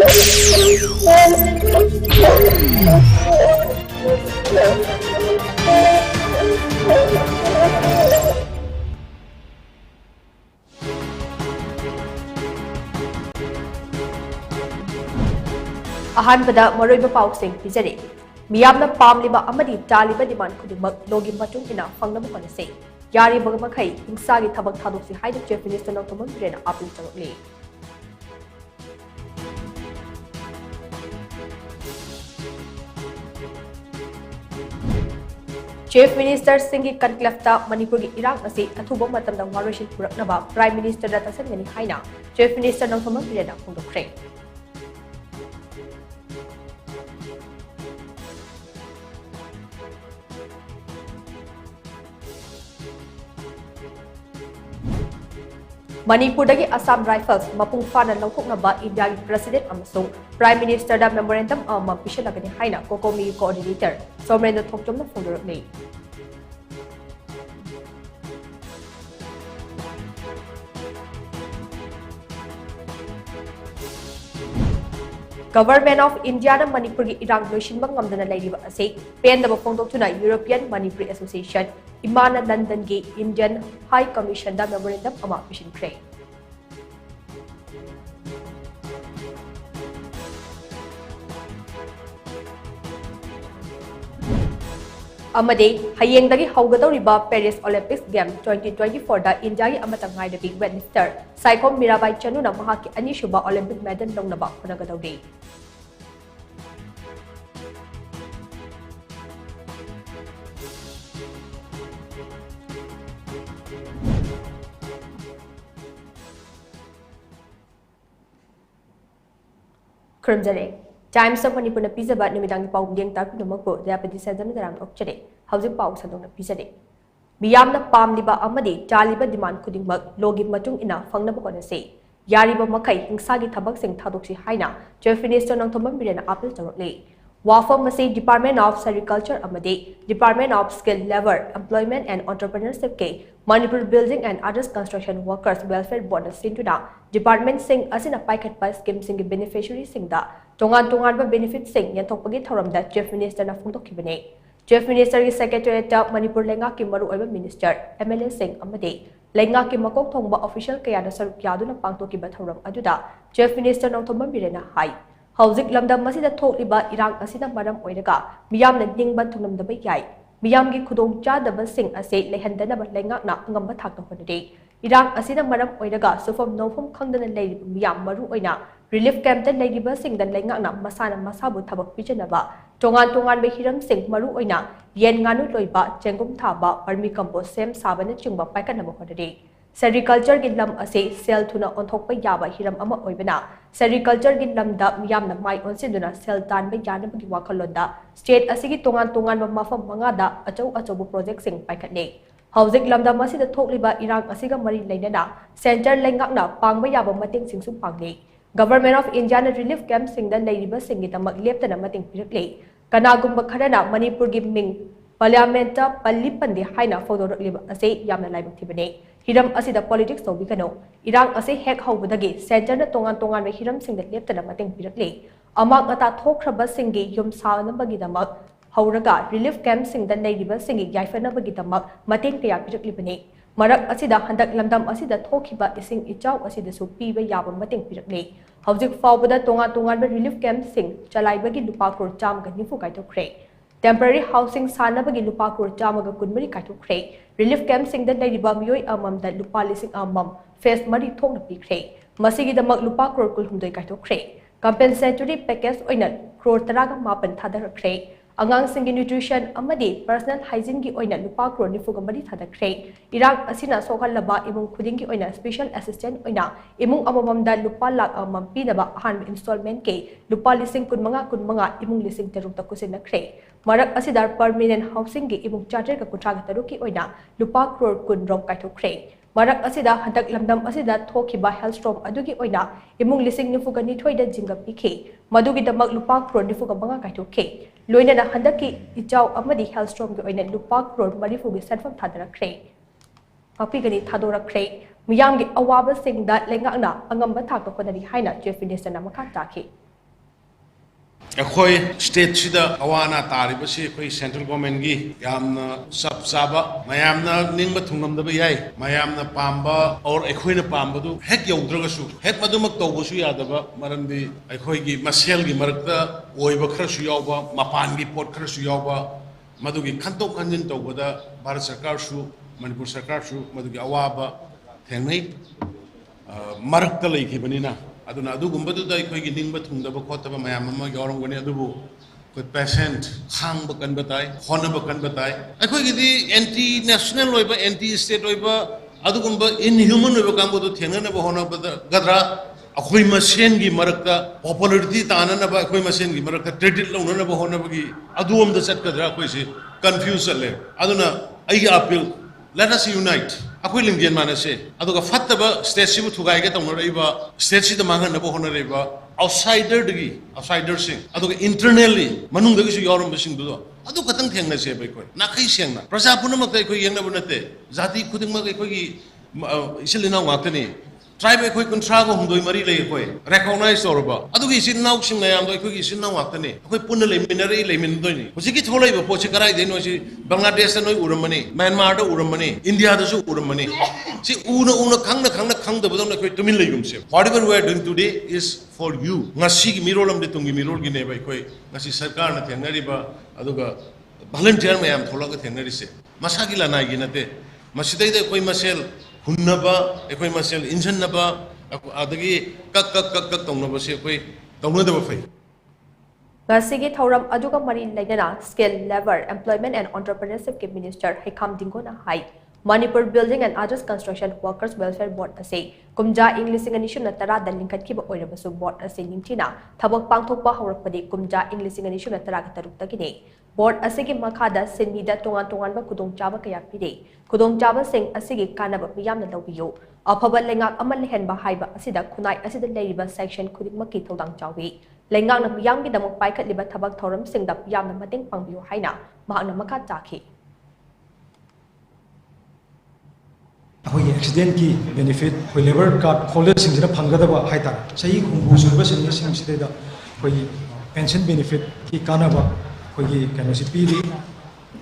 अहानबदा मरोइबा पाउसिंग पिजरे मियामना पामलिबा अमदि तालिबा demand खुदिमक लोगी मतुंग इना फंगनब होनसे यारी बगमखै हिंसागी थबक थादोक्सि हाइद चीफ मिनिस्टर नौतमन बिरेना अपील चंगले चीफ मिनिस्टर सिंगी कनक्लेफ्ता मणिपुर की इराक असी अथुब मतमदा वारोइसिन पुरकनबा प्राइम मिनिस्टर दा तसनगनि हाइना चीफ मिनिस्टर नौतमन बिरेना फोंदोक्रे मणिपुर असम राइफल्स मपुंग फाना लौथोकनबा इंडिया की प्रेसिडेंट अमसुंग प्राइम मिनिस्टर दा मेमोरेंडम अमा पिशलगनि हाइना कोकोमी कोऑर्डिनेटर सोमरेंद्र थोकचोमना फोंदोरकले गवर्नमेंट ऑफ इंडिया ने मणिपुर की इरांग लोइसिनबा ngamdana leiriba ase pendaba फोंदोक्तुना यूरोपियन मणिपुरी एसोसिएशन इमाना लंदन की इंडियन हाई कमीशन दा मेमोरेंडम अमा पिशिनख्रे अमदे हयेंगदगी हौगदौरिबा पेरिस ओलंपिक्स गेम 2024 दा इंडिया की अमतंग हाइदबी वेटलिफ्टर साइखोम मीराबाई चनुना महाकी अनिसुबा ओलंपिक मेडल लौनबा होनगदौरे खुरमजरे टाइम्स ऑफ मणिपुर पीजबा निमिदांगी पाउ बिलियंग तारपुनमको दयापति सेंजम दरांग ओक्चरे हौजिक पाउ सदोंना पीजरे मियामना पामलिबा अमदि तालिबा डिमांड खुदिंगमक लोगी मतुंग इना फंगनबा होनसे यारिबा मखै हिंसागी थबकसिंग थादोक्सि हाइना चीफ मिनिस्टर नौतमन बिरेना अपील तौरकले वाफम मसे डिपार्टमेंट ऑफ सेरिकल्चर अमदि department of skill labour employment and entrepreneurship के Manipur building and others construction workers welfare board सिंटुना डिपार्टमेंट सिंग असिना पाइखटपा स्कीम सिंग बेनिफिशियरी सिंगदा तोंगान बेनिफिट सिंग यंथोकपगी थौरमदा चीफ मिनिस्टर ना फोंदोखिबने चीफ मिनिस्टर की सेक्रेटरीट मणिपुर लेंगा की मरु ओइबा मिनिस्टर एमएलए सिंग अमदे लेंगा की मकोक थोंबा ऑफिशियल कयादा सरुक यादुना पांगतोकिबा थौरम अदुदा चीफ मिनिस्टर नौथोमन बिरेना हाई हौजिक लमदम मसिदा थोकलिबा इरांग असिना मरम ओइरगा मियामना निंगबा थुंगनमदबा याई मियामगी खुदोंग चादबसिंग असे लेहंदनबा लेंगाकना अंगम्बा थाकता होनदे इरांग असिना मरम ओइरगा सुफम नौफम खंगदना लेरिबा मियाम मरु ओइना रिलीफ कैंप दा लेरिबा सिंगदा लेंगाकना मसाना मसाबु थबक पिजनबा तोंगान हिरम सिंग मरु ओइना येन गानु लोइबा चेंगुम थाबा वर्मी कंपोस्ट सेम साबना चिंगबा पाइकनबा होनदे सेरिकल्चर की लम असे सेल थुना ओंथोकपा याबा हिरम अमा ओइबना सेरिकल्चर की लमदा मियामना माइ ओनसिदुना सेल तानबा यानबगी वाखलोंदा स्टेट असिगी तोंगान मफम मंगादा अचौ प्रोजेक्ट सिंग पाइकने हौजिक लमदा मसिदा थोकलिबा इरांग असिगा मरी लेनना सेंटर लेंगाकना पांगबा याबा मतेंग सिंगसु पांगले गवर्नमेंट ऑफ इंडिया ने रिलीफ कैंप सिंगदा लेरिबा सिंगिदमक लेप्तना मतेंग पिरकले कनागुंबा खरना मणिपुर की मिंग पार्लियामेंट पल्ली पंदे हाइना फोदोरकलिबा असे यामना लाइबथिबने हिरम असिदा पॉलिटिक्स तौबिकनो इरांग असे हेक हौबदगी सेंटर तोंगान हिरम सिंगदा लेप्तना मतेंग पिरकले अमाक अता थोख्रबा सिंगी युम सानबगिदमक हौरगा रिलीफ कैंप सिंगदा लेरिबा सिंगी याइफनबगिदमक मतेंग कया पिरकलिबने मरक असिदा हंदक लमदम असिदा थोखिबा इसिंग इचाउ असिदसु पीबा याबा मतेंग पिरकले हौजिक फावबदा तोंगान रिलीफ कैंप सिंग चलाइबगी लुपा करोड़ 190 काइथोख्रे टेम्पररी हाउसिंग सानबगी लुपा करोड़ 120 काइथोख्रे रिलीफ कैंप सिंगदा लेरिबा मियोय अममदा लुपा लिसिंग अमम फेस मरी थोकना पिख्रे मसिगिदमक लुपा करोड़ 200 काइथोख्रे कंपेंसेटरी पैकेज ओइना करोड़ 10 थादरख्रे अंगांसिंगी न्यूट्रिशन अमदी पर्सनल हाइजीन की ओइना लुपा करोड़ 94 थादख्रे इराक असिना सोखलबा इमुंग खुदिंगी ओइना स्पेशल असिस्टेंट ओइना इमुंग अमममदा लुपा लाख अमम पीनबा अहान इंस्टॉलमेंट के लुपा लिसिंग 15 इमुंग लिसिंग 3 कुसिनख्रे मरक असिदा परमानेंट हाउसिंग की इमुंग 493 की ओइना लुपा करोड़ 10 काइथोख्रे मरक असिदा हंदक लमदम असिदा थोखिबा हेल्स्ट्रोम अदुगी ओइना इमुंग लिसिंग 92 दा जिंगा पिखे मदुगिदमक लुपा करोड़ 95 काइथोखे लोइना हंदक की इचाउ अमदी हेल्स्ट्रोम की ओइना लुपा करोड़ 40 की सेटफम थादरख्रे पापीगनी थादोरख्रे मियामगी अवाबसिंगदा लेंगाकना अंगम्बा थाक होनरी हाइना चीफ मिनिस्टर मखा ताखि अखोई स्टेट सिदा अवाना तारिबसी अखोई सेंट्रल गवर्नमेंट की यामना सब साबा मयामना निंग थुंगमदब याय मयामना पांबा और अखोइना पांबदु हेक यौद्रगसु हेक मदुमक तौबसु यादबा मरमदि अखोइगी मसेल की मरकता ओइबा खरसु यावबा मपान की पोट खरसु यावबा मदुगी खंतोक खंजिन तौबदा भारत सरकार सु मणिपुर सरकार सु मदुगी अवाबा थेंगनै मरकता लैखिबनिना aduna adugumbadu da akhoi ningba thungdaba khotaba mayam ama yaurangani adubu koi patient khangba kanba tai khonaba kanba tai akhoi gi anti national loiba anti state loiba adugumba inhuman loiba kambu thengana ba hona gadra akhoi masen gi marakta popularity tanana ba akhoi masen gi marakta credit launana ba hona ba gi aduom da chat kadra akhoi se confuse le aduna ai appeal let us unite अखोई Lingen मानसे अदुगा फत्तबा state सिबु थुगाइगे तौनरैबा state सिदा मांगनबो होनरैबा outsider सिंग अदुगा internally मनुंगदगी सु यावरम सिंग दुदो अदु खतंग थेंगनसे बैखोय नाखै सेंगना प्रजा पुनमक अखोई येंगनबो नते जाति खुदिंगमक अखोई इसिलिना वाक्तनी tribe अखोई कुंथ्रागो हुंदोय मरी ले अखोई रिकॉग्नाइज तौरबा अदुगी इसिनाउ सिंग नायामदो अखोई इसिनाउ वाक्तनी अखोई पुन लेमिनरे लेमिनदोयनी हुजिकी थोलैबो पोचे कराइ देनो सि बांग्लादेश नोय उरमनी म्यांमार दो उरमनी इंडिया दसु उरमनी सि उना खंगदबदो अखोई Tumin लेगुमसे whatever we are doing today is for you ngasi gi mirolam de tungi mirol gi ne bai khoi ngasi sarkar na thengnariba aduga volunteer mayam tholaga thengnari se masagi lana gi nate masidai de khoi masel हुन्नबा एकोई मसेल इंजनबा अदगी कक तौनबा से एकोई तौनदबा फै ngasi thauram aduga mari lainana skill labor employment and entrepreneurship ke minister Haikam Dingona hai Manipur Building and Others Construction Workers Welfare Board ase kumja English nganishuna tara da lingkat kiba oirabasu board ase nimthina thabak pangthokpa haurakpadi kumja English nganishuna tara ga taruk takine board ase ki makhada sinmida tongan ba kudong chaba kaya pide kudong chaba sing ase ki kanaba miyamna lawbiyo afaba lengak amal henba haiba asida khunai asida leiriba section khudikma ki thodang chawi lengak na miyam gi damok paikhat liba thabak thoram singda yamna mateng pangbiyo haina mahakna makha chakhi अखोई accident की benefit अखोई labour card holder सिंगसिना फंगदबा हाइता सही खुंबू सुरबा सिंगसिदा अखोई pension benefit की कानाबा अखोई कनोसि पीरी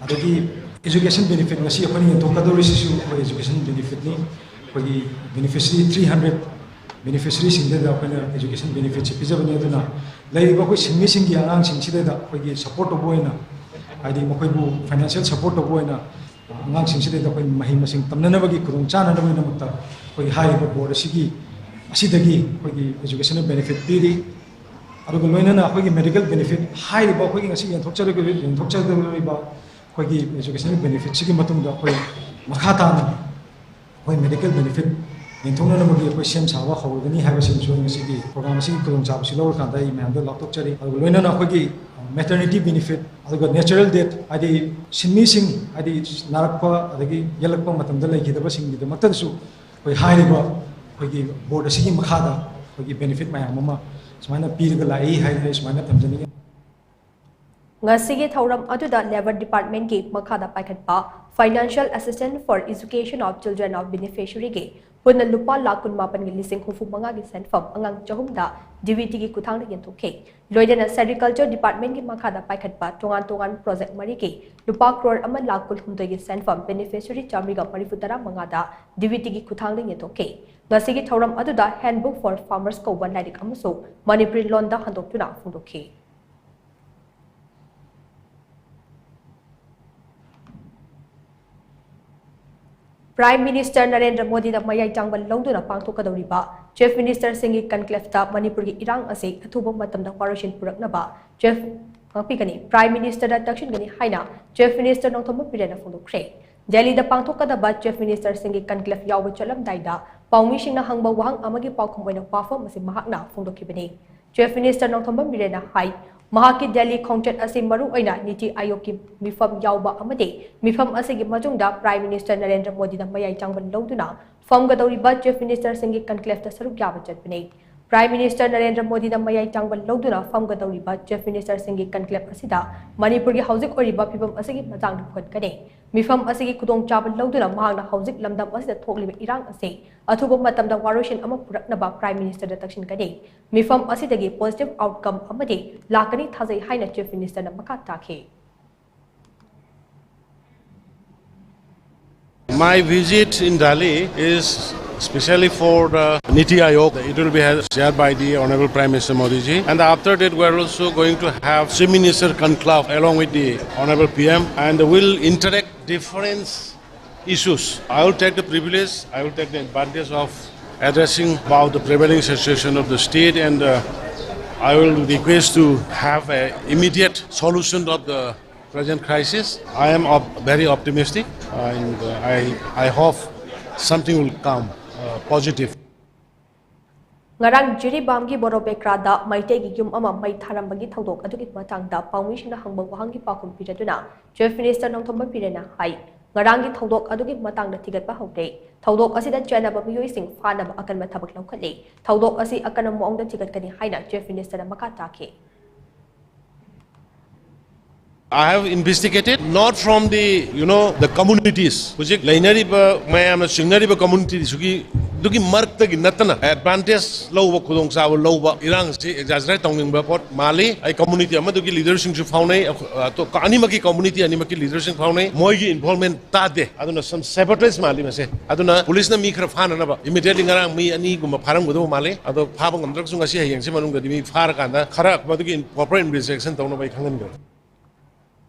अदगी education benefit ngasi अखोई यंथोकदोरिसिसु अखोई education benefit नि अखोई बेनिफिशियरी 300 बेनिफिशियरी सिंगदा अखोई एजुकेशन बेनिफिट से पिजबने अदुना लेरिबा अखोई सिंगमि सिंगी आंगांग सिंगसिदा अखोई सपोर्ट तोबोइना आइदि मखोइबु फाइनेंशियल सपोर्ट तोबोइना आंगांग सिंगसिदा अखोई महि मसिंग तमननबगी खुदों चाननबगिदमक्ता अखोई हाइबा बोर्ड असिगी असिदगी अखोई एजुकेशनल बेनिफिट पीरी अदुगा लोइनना अखोई मेडिकल बेनिफिट हाइबा अखोई ngasi यंथोकचरगबा अखोई एजुकेशनल बेनिफिट सिगी मतुंगदा अखोई मखाताना अखोई मेडिकल बेनिफिट यंथोननबगी अखोई सेम सावा हौगनी हाइबसिंसु ngasi प्रोग्राम सिगी खुदों चाबसि लौरकांदा इ मैमदो लाक्तोकचरी अदुगा लोइनना अखोई maternity benefit aduga natural death adi sinmi sing adi narakpa adagi yalakpa matamda laigidaba sing gida matasu koi hairiba koi board asigi makhada koi benefit mayam ama smaina piraga lai haire smaina tamjani ngasi gi thauram aduda labor department ki makhada paikhatpa financial assistance for education of children of beneficiary ge punna lupa lakun mapan gi lising hufu manga gi senfam angang chahumda DVT gi kuthang yen thokhe loidena agriculture department gi makhada paikhatpa tongan project mari ki lupa crore ama lakul humdoi gi senfam beneficiary chamri ga parifutara manga da DVT gi kuthang yen thokhe ngasi gi thauram aduda handbook for farmers ko ban lairik amaso Manipuri lon da handoktuna phungdokhe Prime Minister Narendra Modi da mayai changbal longduna pangthokadoriba Chief Minister Singi Conclave Manipur gi irang ase athuba matamda warashin puraknaba Chief Pangpikani Prime Minister da takshin gani haina Chief Minister nongthoma pirena phungdokre Delhi da pangthokadaba Chief Minister Singi Conclave yawa chalam daida paumi singna hangba wahang amagi paukham oina pafam ase mahakna phungdokhibani Chief Minister nongthoma pirena hai Mahaki Delhi Khongchat ase maru oina Niti Ayog ki mifam yauba amade mifam ase gi majungda Prime Minister Narendra Modi da mayai changbal longduna famgadoriba Chief Minister Singi Conclave ta saruk yawa chatbane Prime Minister Narendra Modi na mayay changbal lawduna famgadawriba Chief Minister Singhi conclave asida Manipur gi hauzik oriba phibam asigi matang photgani mifam asigi khudong chabal lawduna mahangna hauzik lamdam asida thokliba irang ase athuba matamda waroshin ama puraknaba Prime Minister da takshin kani mifam asidagi positive outcome amadi lakani thazai haina Chief Minister na makha takhe. My visit in Delhi is especially for the Niti Aayog. It will be shared by the Honorable Prime Minister Modi ji. And after that, we are also going to have Chief Minister conclave along with the Honorable PM, and will interact different issues. I will take the privilege, I will take the advantage of addressing about the prevailing situation of the state, and I will request to have an immediate solution of the present crisis. I am very optimistic, and I hope something will come positive. Ngarang Jiribam gi Borobekra da Maite gi yum ama mai tharambagi thodok adugi matangda pawmishna hangbang wahangi pakum piraduna Chief Minister Nongthomba Pirena hai ngarang gi thodok adugi matangda thigatpa haude thodok asida chanaba miyoi sing fanaba akan mathabak laukhale thodok asi akan moongda thigatkani haina Chief Minister na makha takhe. I have investigated not from the the communities. Which lainari ba mayam singnari ba community sugi dugi mark tagi natana advantage low ba khudong sa low ba irang si exaggerate tongning ba pot mali ai community ama dugi leadership su faunai to animaki community animaki leadership faunai moi gi involvement ta de aduna some sabotage mali mase aduna police na mi khara phana na ba immediately ngarang mi ani guma pharang gudo mali ado phabang amdrak sunga si hayang se manung ga dimi phar kanda khara ba dugi proper investigation tawna bai khangan ga.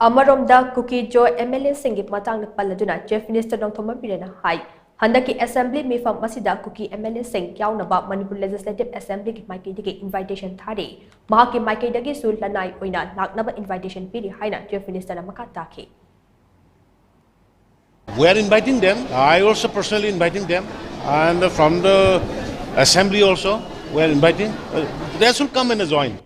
Amaromda Kuki Jo MLA Singip Matang Paladuna, Chief Minister Nongthomba Pirena Hai, Handaki Assembly Mifam Masida Kuki MLA Sing Yaunaba Manipur Legislative Assembly ki Maiki Digi Invitation Thari, Mahaki Maiki Dagi Sul Lanai Oina, Laknaba Invitation Piri Haina, Chief Minister Namakataki. We are inviting them. I also personally inviting them, and from the Assembly also we are inviting. They should come and join.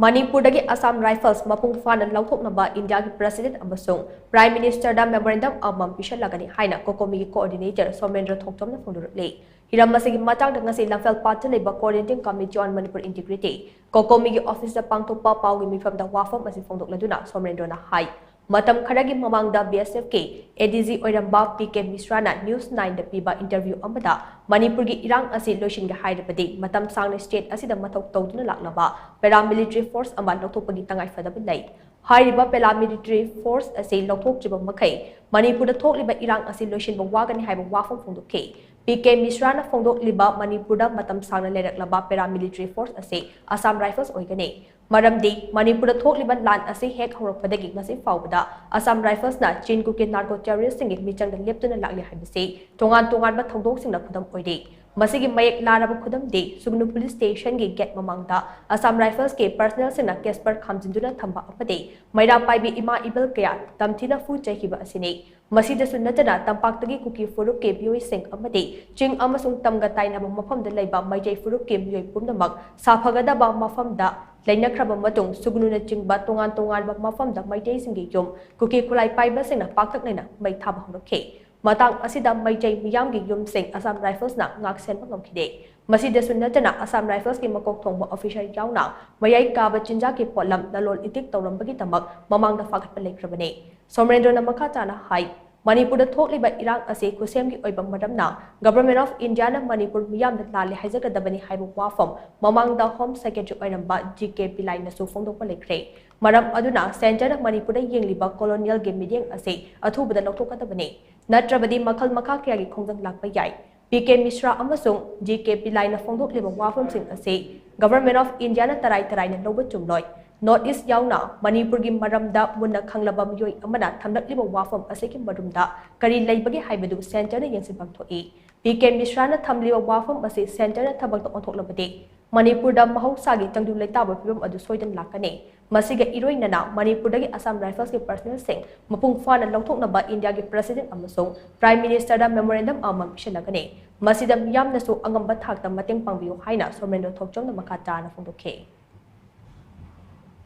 Manipur dagi Assam Rifles mapung fana lauthoknaba India ki President amasung Prime Minister da memorandum amam pishalagani haina Kokomi Coordinator Somendra Thoktom na phongdurle hiram masigi matang da ngasi langfel party leba coordinating committee on Manipur integrity Kokomi ki office da pangthokpa pawgi mifam da wafam asi phongdokladuna Somendra na hai matam kharagi mamangda BSF ke ADG oiramba PK Misrana News 9 da piba interview amada Manipur gi irang asi loishin ga hairabadi matam sangna state asida mathok tawduna laklaba paramilitary force ama lothopagi tangai fadaba lay hairiba paramilitary force asi lothok jiba makai Manipur da thokliba irang asi loishin ba wagani haiba wafam phongdokhe PK Misrana phongdokliba Manipur da matam sangna leraklaba paramilitary force asi Assam Rifles oigani Maramdi Manipur da thokliba lan asi hek horakpadagi ngasi fawbada Assam Rifles na Chin kuki narco terrorist singi michang da leptuna lakli haibase tongan ba thodok singna khudam oide masigi mayek laraba khudam de Sugnu police station gi get mamangda Assam Rifles ke personnel singna Casper khamjinduna thamba apade maira paibi ima ibel kaya tamthina fu chahiba asine masida sunnatana tampaktagi kuki furuk ke bioi sing amade ching amasung tamga taina mafam da leiba maijai furuk ke bioi pumnamak safagada ba mafam da Lainakraba matung Sugnu na chingba tongan ba mafam da maijai singi yum kuki kulai paiba singna paktak naina mai thaba hongke matang asida maijai miyam gi yum sing Assam Rifles na ngaksen pa ngomkhide masida sunnatana Assam Rifles ki makok thongba official yauna mayai ka ba chinja ki polam dalol itik tawrambagi tamak mamang da fagat palaikrabane Somrendra na makata na hai Manipur da thokliba irang ase kusem gi oibam maramna Government of India na Manipur miyam da lali haijagadabani haibu wafam mamang da Home Secretary oiramba GK Pilai na su phongdokpa lekre maram aduna center na Manipur da yengliba colonial game meeting ase athubada loktokadabani natrabadi makhal makha kya gi khongjang lakpa yai PK Misra amasung GK Pilai na phongdokliba wafam sing ase Government of India na tarai na loba chumloi North East yauna Manipur gi maramda munna khanglaba miyoi amana thamlakliba wafam aseki marumda kari leibagi haibadu center na yensibam thoi PK Misra na thamliba wafam ase center na thabak to onthoklabade Manipur da mahausa gi tangdu leitaba pibam adu soidan lakane masiga iroi nana Manipur dagi Assam Rifles ki personnel sing mapung fana lauthoknaba India gi President amasung Prime Minister da memorandum amam pishalagane masida miyam nasu angamba thakta mateng pangbiyo haina Somendra Thokchom na makata na phongdokhe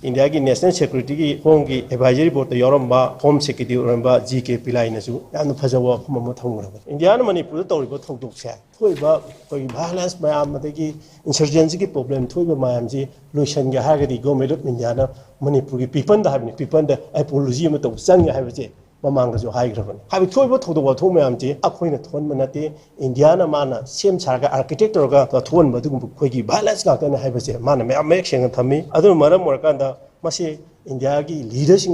India की national security की home की advisory board यौरंबा home secretary ओरंबा G K. पिलाइनसु याम फजवा फम थौरब इंडिया मणिपुर तौरिबा थौदोकसे थोइबा कोई वायलेंस मयाम मदगी इंसर्जेंसी की प्रॉब्लम थोइबा मयाम जी लोइसनगे हागदी गवर्नमेंट ऑफ इंडिया ना मणिपुर की पीपल दा हाबनी पीपल दा एपोलॉजी अम तौ संगे हाबजे ममांगजु हाइग्रबन हाबि थोइबा थौदो वाथो मयाम जी अखोइना थोन मनते इंडिया ना माना सेम सारगा आर्किटेक्चर का थोन बदुगु खोइगी वायलेंस गातने हाबजे माना मयाम मेक सेंग थमी अदु मरम मोरकांदा मसी इंडिया की लीडर्स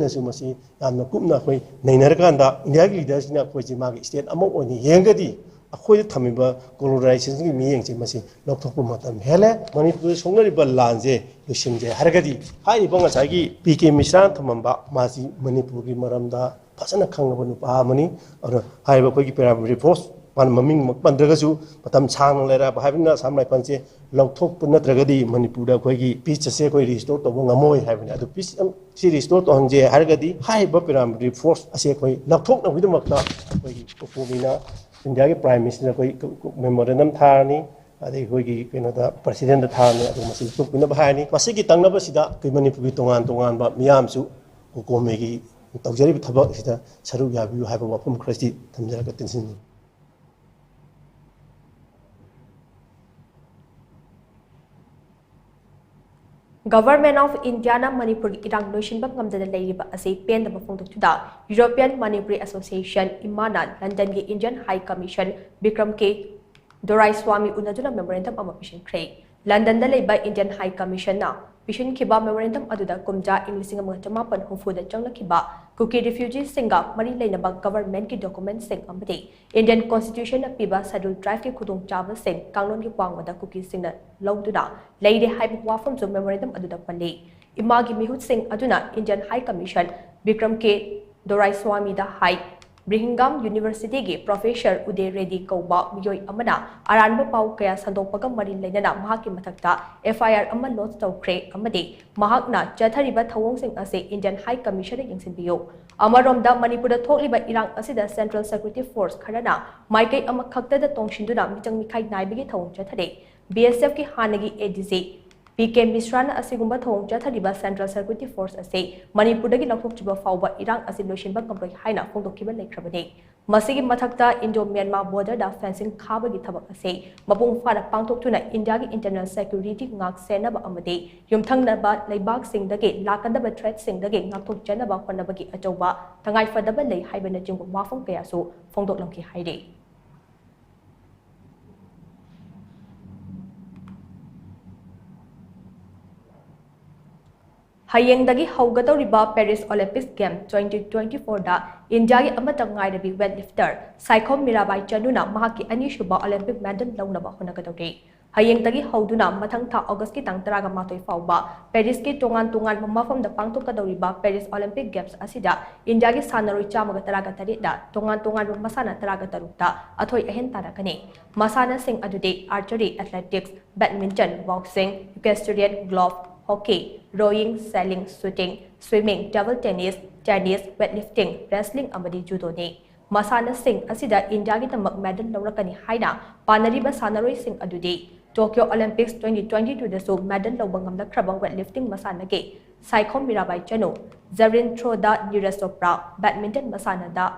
कुपना अखोई नैनरकांदा इंडिया की लीडर्स अखोई मागी स्टेट अमो ओनी येंगदी अखोई थमिबा कोलोनाइजेशन की मियेंगजे मसी लौथोकप मतम हेले मणिपुर सोंगरिबा लांजे लुसिंजे हरगदी हाइबा ngसागी पीके मिश्रा थमंबा मासी मणिपुर की मरमदा फसना खंगबा नुपा मनी और हाइबा कोई की पैरामिलिटरी फोर्स मान ममिंग पंद्रगसु मतम सांग लेरा हाइबना सामनाय पंचे लौथोक नत्रगदी मणिपुर अखोई पीस से कोई रिस्टोर तब ngमोय हाइबने अदु पीस सी रिस्टोर तोंजे हरगदी हाइबा पैरामिलिटरी फोर्स असे कोई लौथोक नबिदमकता कोई कोमिना इंडिया के प्राइम मिनिस्टर कोई मेमोरेंडम थारनी अदे कोई कनोदा प्रेसिडेंट थारनी अदु मसी तुकना बहानी मसी की तंगनबसिदा कोई मणिपुर की तोंगान तोंगान बा मियामसु कोमेगी तौजरी थबक सिदा सरु याबियु हाइबा वफम खरसी थमजरक tension Government of India na Manipuri irang loisinba ngamdana leiriba ase pendaba phongdoktuda European Manipuri Association imana London gi Indian High Commission Bikram K Doraiswamy unaduna memorandum ama pishinkre London da leiba Indian High Commission na pishin khiba memorandum aduda kumja English nga chamapan hufu da changla khiba kuki refugees singa mari leinaba government ki documents sing amade Indian Constitution na piba schedule drive ki khudong chaba sing kanglon ki pangwada kuki singna lawduna leire haibu wafam zo memorandum aduda pale imagi mihut sing aduna Indian High Commission Bikram K Doraiswamy da High Brigham University gi Professor Uday Reddy Kauba miyoi amana aranba pau kaya sandokpaga mari leinana mahaki mathakta FIR amma lodge tawkre amade mahakna chathariba thawong sing ase Indian High Commission yengsinbiyo amaromda Manipur thokliba irang asida Central Security Force kharana maikai ama khakta da tongshinduna mitang mikhai naibigi thawong chathare BSF ki hanagi ADG PK Misrana asigumba thong chathariba Central Security Force ase Manipur dagi lakhokchiba fawba irang ase loisinba kamroi haina phongdokkiba leikrabane masigi mathakta Indo-Myanmar border da fencing khabagi thabak ase mapung fara pangthoktuna India gi internal security ngak senaba amade yumthangnaba leibak singdagi lakandaba threat singdagi ngakthok chanaba honabagi achoba thangai fadaba lei haibana jingbu wafam kaya su phongdoklamki haide Hayengdagi haugatawriba Paris Olympics Game 2024 da India gi amata ngairabi weightlifter Saikhom Mirabai Chanuna mahaki anishuba Olympic medal lawnaba honagadawri Hayengdagi hauduna mathang tha August ki tang 13 fawba Paris ki tongan mamafam da pangtokadawriba Paris Olympic Games asida India gi sanaroi chamaga 13 da tongan masana 13 ta athoi ahen tarakani masana sing adude archery athletics badminton boxing equestrian golf hockey, rowing, sailing, shooting, swimming, table tennis, weightlifting, wrestling amadi judo ni. Masana sing asida India gi tamak medal lawrakani haina panariba sanaroi sing adudi Tokyo Olympics 2022 da so medal lawbang ngamda khrabang weightlifting masana ge Saikhom Mirabai Chanu, Javelin throw da Neeraj Chopra, badminton masana da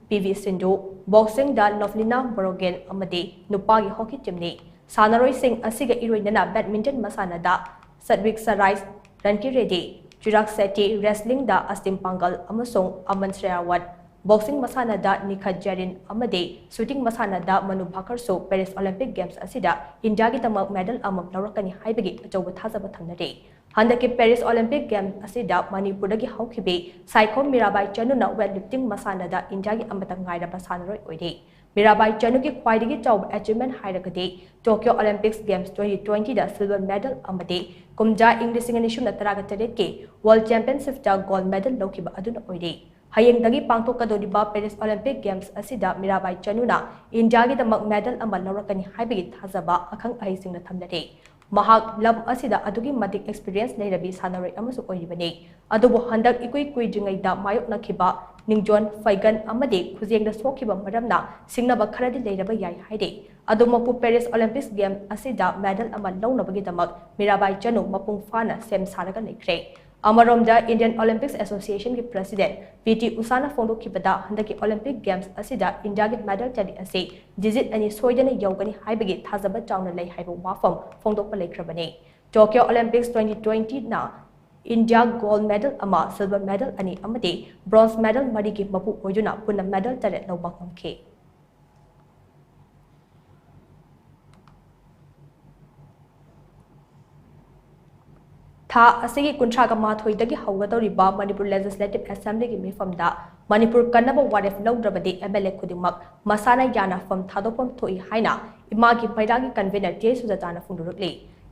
PV Sindhu, boxing da Lovlina Borogan amadi nupagi hockey team ni. Sanaroi sing asiga iroinana badminton masana da Sadvik Sarai, Ranki Reddy, Chirag Sethi, wrestling da Astim Pangal, amasong Aman Sreyawat, boxing masana da Nikhat Jarin amade, shooting masana da Manu Bhakar so Paris Olympic Games asida India gi tamak medal amam lawrakani haibagi achoba thajaba thangnare. Handaki Paris Olympic Games asida Manipur dagi haukibe Saikhom Mirabai Chanuna weightlifting masana da India gi amata ngairaba sanaroi oide. Mirabai Chanu ki khwaidagi chawba achievement hairagade Tokyo Olympics Games 2020 da silver medal amade kumja English singanisuna taraga ke World Championship da gold medal lawkiba aduna oide hayengdagi pangthokadoriba Paris Olympic Games asida Mirabai Chanuna India gi damak medal ama lawrakani haibagi thajaba akhang ahisingna thamnare mahak lam asida adugi matik experience leirabi sanaroi amasu oiribane adubu handak ikui jingai da mayok nakhiba Ningjon Faigan amade khujengda sokhiba maramna singnaba kharadi leiraba yai haide adumapu Paris Olympics Game asida medal ama lawnabagi damak Mirabai Chanu mapung fana sem saraga leikre Amaromda Indian Olympics Association ki President PT Usana Fondokibada handaki Olympic Games asida India ki medal tali ase digit ani soidana yogani haibagi thazaba chawna lei haiba wafam fondokpa leikrabani. Tokyo Olympics 2020 na India gold medal ama silver medal ani amade bronze medal marigi mapu oiduna punna medal tare lawba ngamke. Tha asigi kuntraga mathoidagi hawgadoriba Manipur Legislative Assembly gi mifamda Manipur kanaba waref lawdrabadi MLA khudimak masana yana fam thadopam thoi haina imagi mairagi convener J Sujatana fundurukli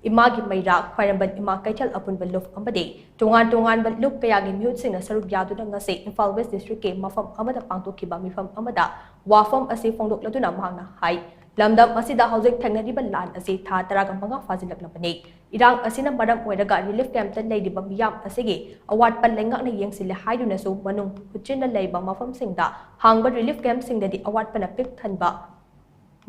imagi maira khwairamban ima kaital apunba luf amade tongan ban luk kayagi mute singna saruk yaduna ngase Imphal West District ke mafam amada pangtokhiba mifam amada wafam ase fongdokladuna mahangna hai lamdam asida hauzik thangnariba lan ase tha taraga manga fajilaklabani irang asina maram oiraga relief camp tan leidiba miyam asigi awat pan lengak na yengsile haiduna su manung huchinna leiba mafam singda hangba relief camp singdadi awat pana pik thanba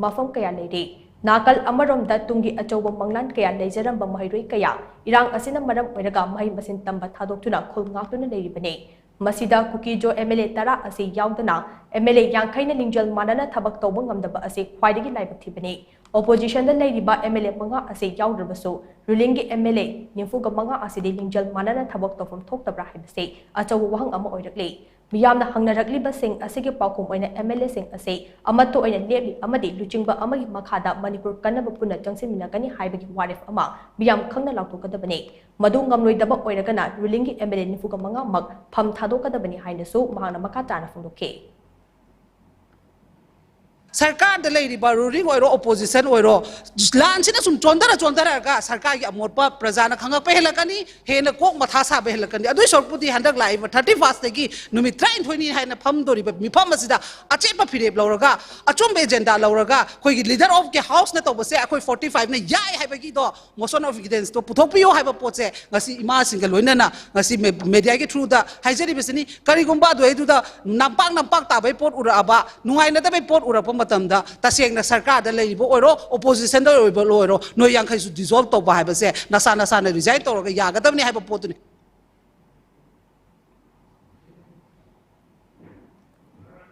mafam kaya leiri nakal amaromda tungi achoba manglan kaya leijaramba mahairoi kaya irang asina maram oiraga mahai masin tamba thadoktuna khul ngaktuna leiribani Masida Kukijo MLA Tara ase yaudana MLA Yankaina Lingjal Manana Tabak Tobang Amdaba ase Quidigi Libatibani. Opposition the Lady Ba MLA Manga ase Yaudrabaso, Rulingi MLA, Nimfuga Manga ase de Lingjal Manana Tabak from Tokta Brahim say, Acho Wang Ama Oirakli. Miyam the Hangarakli Basing Asigi Pakum in MLA sing ase, Amato in a Nebi Amadi, Luchingba Amagi Makada, Manipur Kanabapuna Junction Minagani Haibagi Warif Ama, Miyam Kanga Latukadabani. Madungam Noidaba Oiragana, Rulingi MLA Nifuga Manga Mag, Pam Tadokadabani Hainasu, Mahana Makatana from the K. Sarkar the lady ruling or opposition or land in some chondara Sarkar Amorpa, Prazana Kanga Pehelakani, Hena Kok Matasa Behelakani. I do short put the hand live 30 fast the Numi train 20 Hana Pamdori, but Mipamasida, a chepa Pire Lauraga, a Chombe Jenda Lauraga, who is leader of the house net of say, I 45 Yai Habagido, Moson of evidence to Putopio have a pote, Nasi Ima single winner, Nasi Mediagi through the Hizeri Bissini, Karigumba, do the Nampang Tabe Port Uraba, Nuaina Port Urapom. Matamda taseng na sarkar da leibo oiro opposition da oibo oiro no yang khai su dissolve to ba haiba se nasa na resign to ga yaga tabni haiba potuni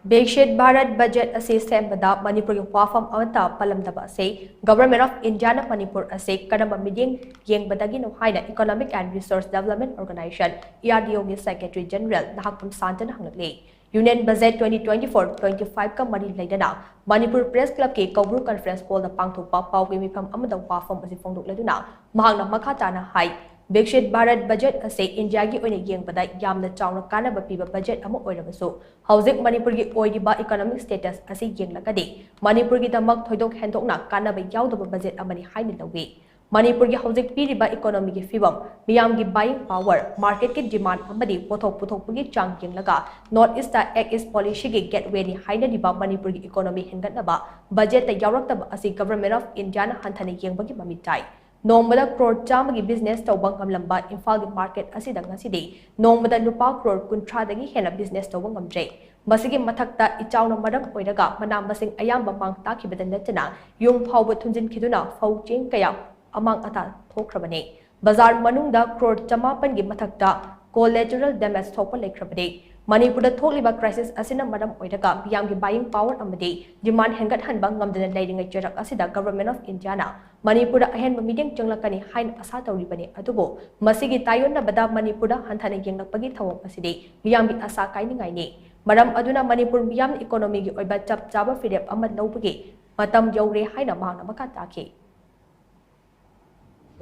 Bekshit Bharat budget ase sembada Manipur ki wafam amata palamdaba ase Government of India na Manipur ase kadamba meeting yengbadagi no haina Economic and Resource Development Organization ERDO ni Secretary General Nahakpam Santan hangle Union Budget 2024-25 ka mari leidana Manipur Press Club ke Kaubru Conference Hall da pangthokpa pawgi mifam amada wafam ase fongdokladuna mahangna makhatana hai Bekshit Bharat budget ase India gi oina yengbada yamna chawna kanaba piba budget ama oirabasu hauzik Manipur gi oiriba economic status ase yenglakade Manipur gi damak thoidok hendokna kanaba yaudaba budget amani haina lawi Manipur ki hauzik piriba economy ki fibam miyam ki buying power market ki demand amadi pothok puthokpagi chang yenglaga North East Act East policy ki gateway ni haina diba Manipur ki economy hengatnaba budget ta yawraktaba ase Government of India na hanthani yengbagi mamitai Nomada crore chamagi business tawbang ngamlamba Imphal ki market asida ngasidi nomada lupa crore kunthradagi hena business tawbang ngamjai Masigi mathakta ichawna maram oiraga mana masing ayamba mang takhibada natana yung phawba thunjin khiduna phau cheng kaya amang ata thokrabane bazar manungda crore chamapan gi mathakta collateral damage thokpa lekrabane Manipur da thokliba crisis asina maram oiraga biyam gi buying power amade demand hengat hanba ngamdana leiringa jarak asida Government of India na Manipur da ahen meeting changlakani hain asa tawribane adubo masigi tayonna bada Manipur da hanthana yenglakpagi thawong aside biyam gi asa kainingai ne maram aduna Manipur biyam economy gi oiba chap chaba firep amad lawbagi matam yawre haina mahna makatake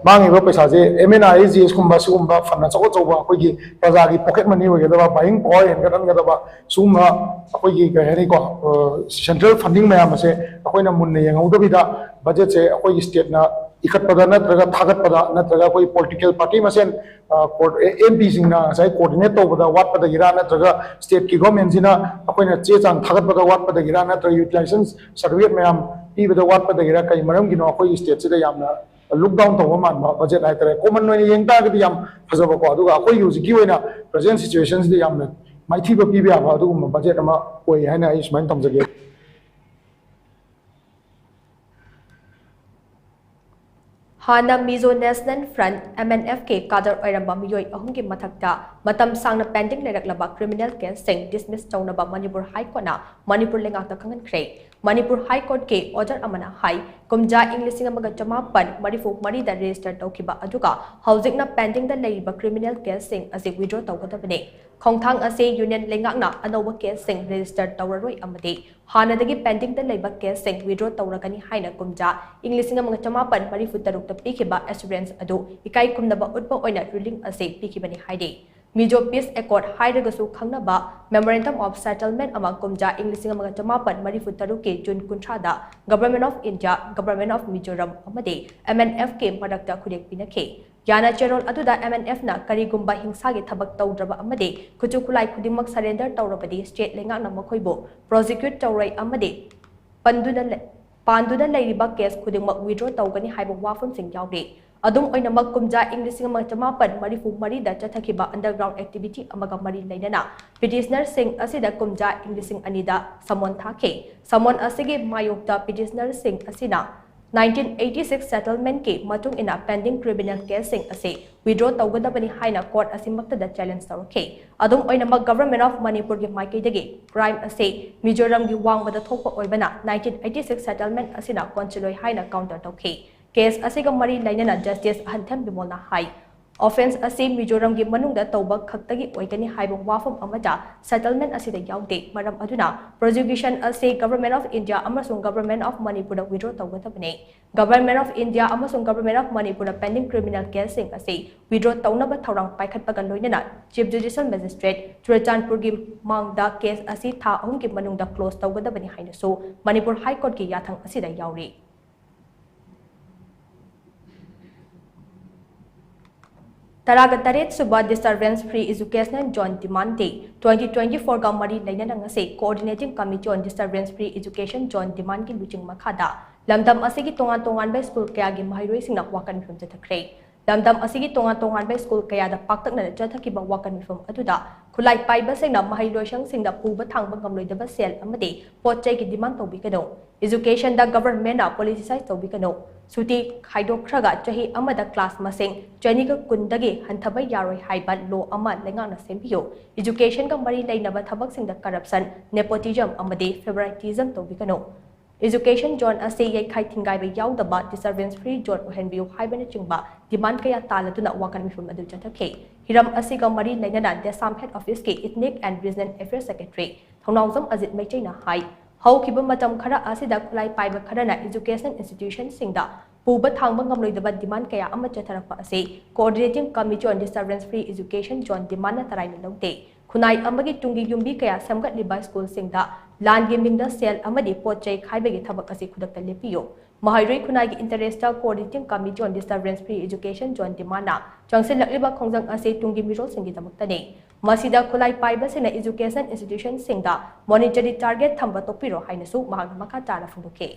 Mangi ba paisa je MNI GS kumba sumba fana chago chawa koi gi paja gi pocket money wa ga buying power en ga da ba summa koi gi ga heri ko central funding ma ma se koi na mun ne yang udo bi da budget se koi gi state na ikat pada na traga thagat pada na traga koi political party ma sen MP sing na sai coordinate to pada wat pada gira na traga state ki government sina koi na che chang thagat pada wat pada gira na traga utilization certificate ma am pi pada wat pada gira kai maram gi no koi state se da yam na look down to woman budget like that common when yang ta ga yam phazaba ko aduga akoi use gi wena present situations de yam na mai thi ba pi ba adu budget ama koi haina is man tam jage हाना Mizo national front MNF के कादर ओइरंबा मियोय अहुमगी मथक्ता मतम सांगना pending लेरकलबा क्रिमिनल केस सिंग डिसमिस तौनबा मणिपुर हाई कोर्टना मणिपुर लेंगाक्ता खंगनख्रे मणिपुर हाई कोर्ट के ऑर्डर अमना हाई कुमजा इंग्लिशिंग अमगा चमापन मरिफु मरिदा रजिस्टर तौखिबा अदुगा हौजिकना पेंडिंग दा लेरिबा क्रिमिनल केस सिंग असे विड्रॉ तौगदबने खोंथांग असे यूनियन लेंगाक्ना अनौबा केस सिंग रजिस्टर तौररोय अमदे हानादगी पेंडिंग दा लेबा केस सिंग विड्रॉ तौरगनी हाइना कुमजा इंग्लिशिंग अमगा चमापन मरिफु तरुक पीखिबा एश्योरेंस अदु इकाई कुमनबा उद्बा ओइना रूलिंग असे पीखिबनी हाइदे मिजो पीस एकॉर्ड हाइरगसु खंगनबा मेमोरेंडम ऑफ सेटलमेंट अमा कुमजा इंग्लिशिंग अमगा चमापन मरिफु तरुक के जून कुंथ्रादा government of India government of Mizoram अमदे MNF के मरक्ता खुदेक पिनखे याना चेरोल अदुदा MNF ना करीगुम्बा हिंसागे थबक तौद्रबा अमदे खुचु खुलाई खुदिमक सरेंडर तौरबदी स्टेट लेंगाकना मखोइबो प्रोसिक्यूट तौरै अमदे पांदुना लेरिबा केस खुदिमक विड्रॉ तौगनी हाइबो वाफमसिंग यावरे अदुम ओइनमक कुमजा इंग्लिशिंग अमगा चमापन मरिफु मरिदा चथखिबा अंडरग्राउंड एक्टिविटी अमगा मरि लेनना पिटिशनर सिंग असिदा कुमजा इंग्लिशिंग अनिदा समन थाखे समन असिगे मायोक्ता पिटिशनर सिंग असिना 1986 सेटलमेंट के मतुंग इना पेंडिंग क्रिमिनल केस सिंग असे विड्रॉ तौगदबनी हाइना कोर्ट असिमक्तदा चैलेंज तौरखे अदुम ओइनमक गवर्नमेंट ऑफ मणिपुर के माइकेदगे क्राइम असे मिजोरम की वांगबदा थोकपा ओइबना 1986 सेटलमेंट असिना कोंचलोय हाइना काउंटर तौखे केस असिगा मरी लाइनना जस्टिस हंथम बिमोलना हाई ऑफेंस असे मिजोरम की मनुंगदा तौबा खक्तगी ओइगनी हाइबो वाफम अमदा सेटलमेंट असिदा यावदे मरम अदुना प्रोसिक्यूशन असे गवर्नमेंट ऑफ इंडिया अमसुंग गवर्नमेंट ऑफ मणिपुर विड्रॉ तौगदबने गवर्नमेंट ऑफ इंडिया अमसुंग government of Manipur pending criminal case सिंग असे विड्रॉ तौनबा थौरांग पाइखटपगा लोइनना चीफ जुडिशियल मजिस्ट्रेट चुरचानपुर की मांगदा केस असी था अहुम की मनुंगदा क्लोज तौगदबनी हाइनसो मणिपुर हाई कोर्ट की याथंग असिदा यावरी तरागा तरेत सुबह disturbance free educational zone demand day 2024 का मरी लेना से coordinating committee on disturbance free education zone demand की लुचिंग मखादा लमदम असिगी तोंगान तोंगान स्कूल कया की महिरोइसिंग वाकन मिफम चथख्रे लमदम असिगी तोंगान तोंगान स्कूल कया दा पाक्तकना चथखिबा वाकन मिफम अदुदा खुलाई पाइबसिंग महिरोइसिंग पुब थांग गमलोइदब सेल अमदे पोचै की डिमांड तौबिकनो एजुकेशन दा गवर्नमेंट ना पॉलिटिसाइज तौबिकनो सुटी खाइदोख्रगा चही अमदा क्लास मसिंग चनीगा कुंदगे हंथबा यारोय हाइबा लो अमा लेंगाना सेम्बियो एजुकेशन का मरी लेनबा थबकसिंग दा करप्शन नेपोटिज्म अमदे फेवरेटिज्म तौबिकनो एजुकेशन जोन असे यैखाइ थिंगाइबा यावदबा डिस्टर्बेंस फ्री जोन ओहेनबियो हाइबना चिंबा डिमांड कया तालदुना वाकन मिफम अदु चथखे हिरम असिगा मरी लेनना देसाम हेड ऑफिस के ethnic and regional affair secretary Thounaojam Ajit मैचैना हाई हौखिबा मतम खरा असिदा खुलाई पाइबा खरना एजुकेशन इंस्टीट्यूशन सिंगदा पुबा थांबा गमलोइदबा डिमांड कया अमा चथरपा असे coordinating committee on disturbance free education zone demand तराइना लौते खुनाई अमगी तुंगी युंबी कया समगतलिबा स्कूल सिंगदा लानगे मिंगदा सेल अमदी पोचै खाइबगे थबक असे खुदकता लेपियो महाइरोई खुनाई की इंटरेस्टा coordinating committee on disturbance free education zone demand चंगसिलक्लिबा खोंजंग असे तुंगी मिरोल सिंगी दमक्तने मसीदा खुलाई पाइबसिना एजुकेशन इंस्टीट्यूशन सिंगदा मॉनिटरी टारगेट थंबा तोपिरो हाइनसु महाग मखा तारा फुंदोके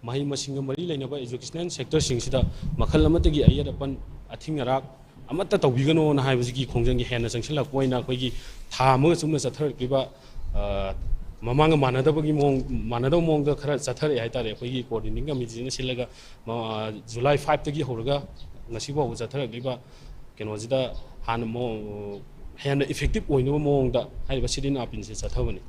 मही मसिंग मरी लेनबा एजुकेशनल सेक्टर सिंगसिदा मखल अमतगी अयरपन अथिंगराक अमत तौबिगनो ना हाइबसिगी खोंजंगी हेना चंगसिलक्पोइना अखोइगी था अमगा सुमना चथरक्लिबा ममांग मानदबगी मानदब मोंग खरा चथरे हाइतारे अखोइगी कोऑर्डिनेटिंग कमिटीना सिलगा जुलाई 5 तगी होरगा ngasibo चथरक्लिबा केनोजिदा हान मो हेन इफेक्टिव ओइनो मोंगदा हाइबा सिदिन आपिन से चथबनी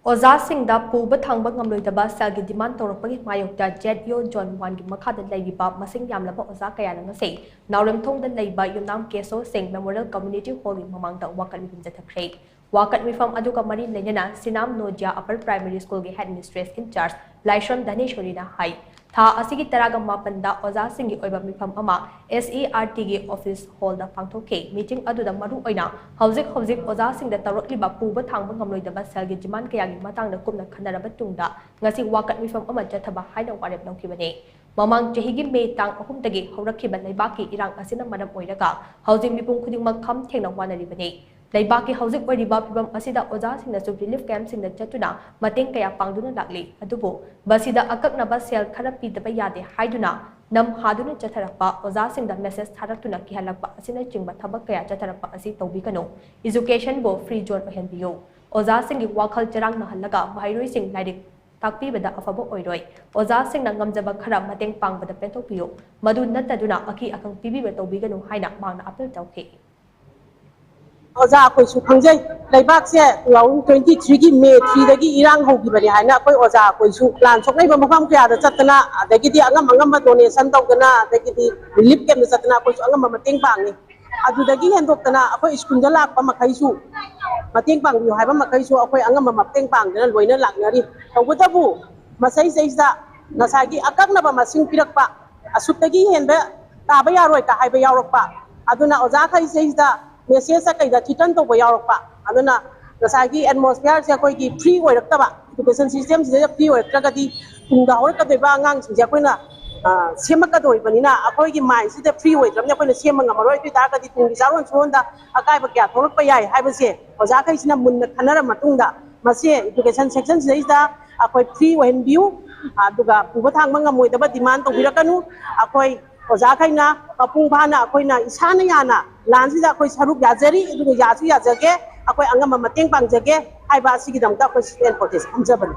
ओजासिंगदा पुब थांबा गमलोइदबा सेलगी डिमांड तौरपगी मायोक्ता जेडयो जोन 1 की मखादा लेरिबा मसिंग यामलबा ओजा कयाना ngase नावरम थोंगदा लेबा युनाम केसो सिंग मेमोरियल कम्युनिटी हॉल की ममांगदा वाकन मिफम जथख्रे वाकन मिफम अदुका मरी लेना सिनाम नोजिया अपर प्राइमरी स्कूल के हेड मिस्ट्रेस इंचार्ज लाइश्रम धनेश्वरीना हाई था असिगी तरागा मापनदा ओजा सिंगी ओइबा मिफम अमा SERT की ऑफिस हॉल दा पांगथोके मीटिंग अदुदा मरु ओइना हौजिक ओजा सिंगदा तौरक्लिबा पुबा थांबा गमलोइदबा सेलगी डिमांड कयागी मतंगदा कुमना खनरबा तुंगदा ngasi वाकन मिफम अमा जथबा हाइना वारेप लौखिबने ममांग चहिगी मे तांग अहुमदगी हौरखिबा लैबाकी इरांग असिना मरम ओइरगा हौजिक मिपुम खुदिंगमक खम थेंगना वानरिबने लैबाकी हौजिक ओइरिबा फिबम असिदा ओजा सिंगनासु रिलीफ कैंप सिंगना चतुना मतेंग कया पांगदुना लागली अदुबो बसिदा अककनबा सेल खरा पीदबा यादे हाइदुना नम हादुना चथरपा ओजा सिंगदा मेसेज थारक्तुना किहलकपा असिना चिंगबा थबक कया चथरपा असि तौबिकनो एजुकेशन बो फ्री जोन ओहेनबियो ꯑꯣꯖꯥꯁꯤꯡꯒꯤ ꯋꯥꯈꯜ ꯆꯔꯥꯡꯅꯍꯜꯂꯒ ꯃꯍꯩꯔꯣꯏꯁꯤꯡ ꯂꯥꯏꯔꯤꯛ ꯇꯥꯛꯄꯤꯕꯗ ꯑꯐꯕ ꯑꯣꯏꯔꯣꯏ ꯑꯣꯖꯥꯁꯤꯡꯅ ꯉꯝꯖꯕ ꯈꯔ ꯃꯇꯦꯡ ꯄꯥꯡꯕꯗ ꯄꯦꯟꯊꯣꯛꯄꯤꯌꯨ ꯃꯗꯨ ꯅꯠꯇꯗꯨꯅ ꯑꯀꯤ ꯑꯈꯪ ꯄꯤꯕꯤꯕ ꯇꯧꯕꯤꯒꯅꯨ ꯍꯥꯏꯅ ꯃꯍꯥꯛꯅ ꯑꯄꯤꯜ ꯇꯧꯈꯤ ꯑꯣꯖꯥ ꯑꯩꯈꯣꯏꯁꯨ ꯈꯪꯖꯩ ꯂꯩꯕꯥꯛꯁꯦ 2023ꯒꯤ ꯃꯦ 3ꯗꯒꯤ ꯏꯔꯥꯡ ꯍꯧꯈꯤꯕꯅꯤ ꯍꯥꯏꯅ ꯑꯩꯈꯣꯏ ꯑꯣꯖꯥ ꯑꯩꯈꯣꯏꯁꯨ ꯄ꯭ꯂꯥꯟ ꯁꯣꯛꯅꯩꯕ ꯃꯐꯝ ꯀꯌꯥꯗ ꯆꯠꯇꯅ ꯑꯗꯒꯤꯗꯤ ꯑꯉꯝꯕ ꯗꯣꯅꯦꯁꯟ ꯇꯧꯗꯅ ꯑꯗꯒꯤꯗꯤ ꯔꯤꯂꯤꯐ ꯀꯦꯝꯗ ꯆꯠꯇꯅ ꯑꯩꯈꯣꯏꯁꯨ ꯑꯉꯝꯕ ꯃꯇꯦꯡ ꯄꯥꯡꯉꯤ ꯑꯗꯨꯗꯒꯤ ꯍꯦꯟꯗꯣꯛꯇꯅ ꯑꯩꯈꯣꯏ ꯁ꯭ꯀꯨꯜꯗ ꯂꯥꯛꯄ ꯃꯈꯩꯁꯨ ꯃꯇꯦꯡ ꯄꯥꯡꯕꯤꯌꯨ ꯍꯥꯏꯕ ꯃꯈꯩꯁꯨ ꯑꯩꯈꯣꯏ ꯑꯉꯝꯕ ꯃꯇꯦꯡ ꯄꯥꯡꯗꯅ ꯂꯣꯏꯅ ꯂꯥꯛꯅꯔꯤ ꯇꯧꯕꯇꯕꯨ ꯃꯁꯩꯁꯤꯗ ꯉꯁꯥꯏꯒꯤ ꯑꯀꯛꯅꯕ ꯃꯁꯤꯡ ꯄꯤꯔꯛꯄ ꯑꯁꯨꯛꯇꯒꯤ ꯍꯦꯟꯕ ꯇꯥꯕ ꯌꯥꯔꯣꯏ ꯀ ꯍꯥꯏꯕ ꯌꯥꯎꯔꯛꯄ ꯑꯗꯨꯅ ꯑꯣꯖꯥꯈꯩꯁꯤꯗ ꯃꯦꯁꯦꯖ ꯀꯩꯗ ꯊꯤꯇꯟ ꯇꯧꯕ ꯌꯥꯎꯔꯛꯄ ꯑꯗꯨꯅ ꯉꯁꯥꯏꯒꯤ ꯑꯦꯠꯃꯣꯁꯐꯤꯌꯔꯁꯦ ꯑꯩꯈꯣꯏꯒꯤ ꯐ꯭ꯔꯤ ꯑꯣꯏꯔꯛꯇꯕ ꯏꯗꯨꯀꯦꯁꯟ ꯁꯤꯁꯇꯦꯝꯁꯤꯗ ꯐ꯭ꯔꯤ ꯑꯣꯏꯔꯛꯇ꯭ꯔꯒꯗꯤ ꯇꯨꯡꯗ ꯍꯧꯔꯛꯀꯗꯣꯏꯕ ꯑꯉꯥꯡꯁꯤꯡꯁꯦ ꯑꯩꯈꯣꯏꯅ ꯁꯦꯝꯃꯛꯀꯗꯣꯔꯤꯕꯅꯤꯅ ꯑꯩꯈꯣꯏꯒꯤ ꯃꯥꯏꯟꯁꯤꯗ ꯐ꯭ꯔꯤ ꯑꯣꯏꯗ꯭ꯔꯕꯅꯤꯅ ꯑꯩꯈꯣꯏꯅ ꯁꯦꯝꯕ ꯉꯝꯃꯔꯣꯏ ꯑꯗꯨ ꯑꯣꯏꯇꯥꯔꯒꯗꯤ ꯇꯨꯡꯒꯤ ꯆꯥꯔꯣꯟ ꯁꯨꯔꯣꯟꯗ ꯑꯀꯥꯏꯕ ꯀꯌꯥ ꯊꯣꯛꯂꯛꯄ ꯌꯥꯏ ꯍꯥꯏꯕꯁꯦ ꯑꯣꯖꯥꯈꯩꯁꯤꯅ ꯃꯨꯟꯅ ꯈꯟꯅꯔ ꯃꯇꯨꯡꯗ ꯃꯁꯤ ꯏꯗꯨꯀꯦꯁꯟ ꯁꯦꯛꯁꯟꯁꯤꯗꯩꯁꯤꯗ ꯑꯩꯈꯣꯏ ꯐ꯭ꯔꯤ ꯑꯣꯏꯍꯟꯕꯤꯌꯨ ꯑꯗꯨꯒ ꯄꯨꯕ ꯊꯥꯡꯕ ꯉꯝꯃꯣꯏꯗꯕ ꯗꯤꯃꯥꯟ ꯇꯧꯕꯤꯔꯛꯀꯅꯨ ꯑꯩꯈꯣꯏ ꯑꯣꯖꯥꯈꯩꯅ ꯃꯄꯨꯡ ꯐꯥꯅ ꯑꯩꯈꯣꯏꯅ ꯏꯁꯥꯅ ꯌꯥꯅ ꯂꯥꯟꯁꯤꯗ ꯑꯩꯈꯣꯏ ꯁꯔꯨꯛ ꯌꯥꯖꯔꯤ ꯑꯗꯨꯒ ꯌꯥꯁꯨ ꯌꯥꯖꯒꯦ ꯑꯩꯈꯣꯏ ꯑꯉꯝꯕ ꯃꯇꯦꯡ ꯄꯥꯡꯖꯒꯦ ꯍꯥꯏꯕ ꯑꯁꯤꯒꯤꯗꯃꯛꯇ ꯑꯩꯈꯣꯏ ꯁ꯭ꯇꯦꯟ ꯄ꯭ꯔꯣꯇꯦꯁ ꯊꯝꯖꯕꯅꯤ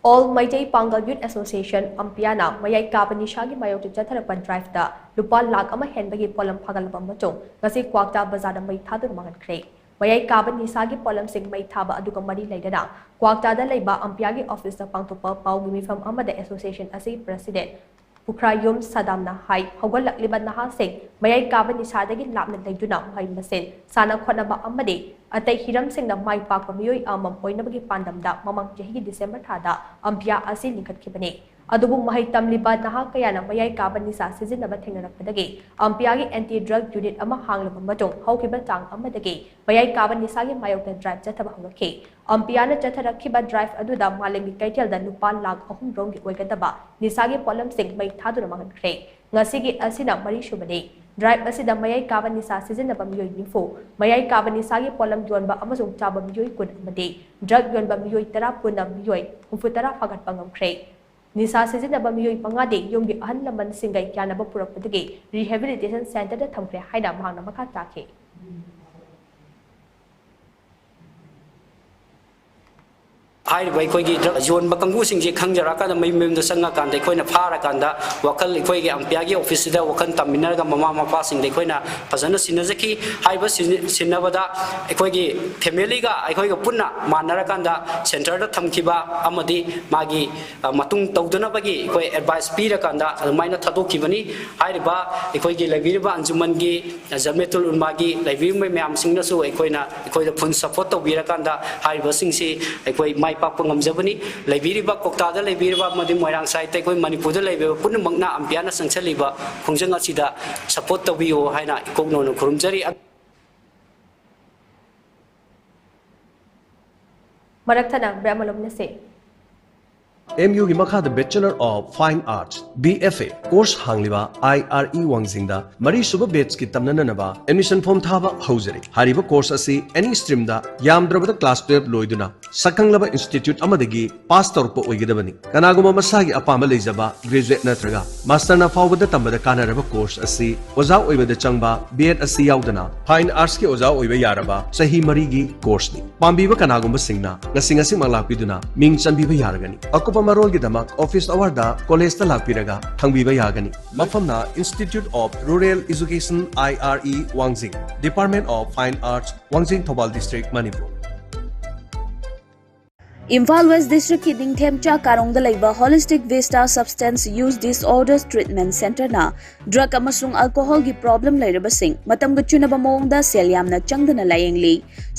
All Maitai Pangal Youth Association Ampiana Mayai Kaba Nishagi Mayo to Jatarapan Drive da Lupa Lag Ama Henbagi Polam Pagalaba Matong Gasi Kwakta Bazada Mai Tadu Mangan Kray Mayai Kaba Nisagi Polam Sing Mai Taba Aduka Mari Laidana Kwakta da Laiba Ampiagi Officer Pangtupa Pau Gimi from Amada Association as a President Pukrayum Sadamna Hai Hogolak Liban Naha Sing Mayai Kaba Nisadagi Lapna Laiduna Hai Masin Sana Kwanaba Amade Atay hiram sing na may pakpamiyoi amam oinabagi pandamda mamang jahi December thada ampya asi linkhatkibani adubung mahay tamlibad naha kaya na mayay kaban ni sa sizinaba thengnarapdagi ampyagi anti drug unit ama hanglaba matong hawkiba tang amadagi mayay kaban ni sagi mayokta drive jathaba hangakhi ampyana jatharakhiba drive aduda malengi kaitel da lupa lag ahum rongi oigadaba nisagi polam sing may thaduna mangankre ngasigi asina mari shubani Drive asida mayay kaban nisa sizinaba miyoy nifo mayay kaban nisagi polam yonba amasung chaba miyoy kun amade drug yonba miyoy tara punna miyoy humfutara fagat pangamkre nisa sizinaba miyoy pangade yomgi ahan laman singay kyanaba purakpadagi rehabilitation center da thamkre haina mahangna makha takhe ꯑꯩꯈꯣꯏꯒꯤ ꯌꯣꯟꯕ ꯀꯥꯡꯕꯨꯁꯤꯡꯁꯦ ꯈꯪꯖꯔꯀꯥꯟꯗ ꯃꯌꯨꯝꯗ ꯆꯪꯉꯀꯥꯟꯗ ꯑꯩꯈꯣꯏꯅ ꯐꯥꯔꯀꯥꯟꯗ ꯋꯥꯈꯜ ꯑꯩꯈꯣꯏꯒꯤ ꯑꯝꯄꯤꯌꯥꯒꯤ ꯑꯣꯐꯤꯁꯁꯤꯗ ꯋꯥꯈꯜ ꯇꯝꯃꯤꯟꯅꯔꯒ ꯃꯃꯥ ꯃꯄꯥꯁꯤꯡꯗ ꯑꯩꯈꯣꯏꯅ ꯐꯖꯅ ꯁꯤꯟꯅꯖꯈꯤ ꯍꯥꯏꯕ ꯁꯤꯟꯅꯕꯗ ꯑꯩꯈꯣꯏꯒꯤ ꯐꯦꯃꯤꯂꯤꯒ ꯑꯩꯈꯣꯏꯒ ꯄꯨꯟꯅ ꯃꯥꯟꯅꯔꯀꯥꯟꯗ ꯁꯦꯟꯇꯔꯗ ꯊꯝꯈꯤꯕ ꯑꯃꯗꯤ ꯃꯥꯒꯤ ꯃꯇꯨꯡ ꯇꯧꯗꯅꯕꯒꯤ ꯑꯩꯈꯣꯏ ꯑꯦꯗꯚꯥꯏꯁ ꯄꯤꯔꯀꯥꯟꯗ ꯑꯗꯨꯃꯥꯏꯅ ꯊꯥꯗꯣꯛꯈꯤꯕꯅꯤ ꯍꯥꯏꯔꯤꯕ ꯑꯩꯈꯣꯏꯒꯤ ꯂꯩꯕꯤꯔꯤꯕ ꯑꯟꯖꯨꯃꯟꯒꯤ ꯖꯃꯦꯇꯨꯜ ꯎꯜꯃꯥꯒꯤ ꯂꯩꯕꯤꯔꯤꯕ ꯃꯌꯥꯝꯁꯤꯡꯅꯁꯨ ꯑꯩꯈꯣꯏꯗ ꯐꯨꯜ ꯁꯄꯣꯔꯠ ꯇꯧꯕꯤꯔꯀꯥꯟꯗ ꯍꯥꯏꯔꯤꯕꯁꯤꯡꯁꯤ ꯑꯩꯈꯣꯏ ꯃꯥꯏ ꯄꯥꯛꯄ ꯉꯝꯖꯕꯅꯤ ꯂꯩꯕꯤꯔꯤꯕ ꯀꯣꯛꯇꯥꯗ ꯂꯩꯕꯤꯔꯤꯕ ꯑꯃꯗꯤ ꯃꯣꯏꯔꯥꯡ ꯁꯥꯏꯠꯇ ꯑꯩꯈꯣꯏ ꯃꯅꯤꯄꯨꯔꯗ ꯂꯩꯕꯤꯕ ꯄꯨꯝꯅꯃꯛꯅ ꯑꯝꯄꯤꯌꯥꯅ ꯆꯪꯁꯤꯜꯂꯤꯕ ꯈꯣꯡꯖꯪ ꯑꯁꯤꯗ ꯁꯄꯣꯔꯠ ꯇꯧꯕꯤꯌꯨ ꯍꯥꯏꯅ ꯏꯀꯣꯛꯅꯧꯅ ꯈꯨꯔꯨꯝꯖꯔꯤ Maraktana Brahmalomnase MU gi makha the Bachelor of Fine Arts BFA course hangliba IRE wangzingda mari suba batch ki tamnanaba admission form thaba haujari hariba course asi any stream da yamdrabada class 12 loiduna sakanglaba institute amadagi pass torpa oigidabani kanaguma masagi apama leijaba graduate natraga master na fawbada tambada kanaraba course asi oja oibada changba B.Ed asi yaudana Fine Arts ki oja oiba yaraba sahi mari gi course ni pambiba kanaguma singna ngasingasi malapiduna ming chanbiba yaragani akupa Marol Gidamak Office Awarda College ta lakpiraga thangbiba yagani mafamna Institute of Rural Education IRE Wangjing Department of Fine Arts Wangjing Thobal District Manipur Imphal West District ki Ningthemcha Karongda laiba Holistic Vista Substance Use Disorders Treatment Center na drug amasung alcohol gi problem lairabasing matam gachunaba mawngda sel yamna changdana layengli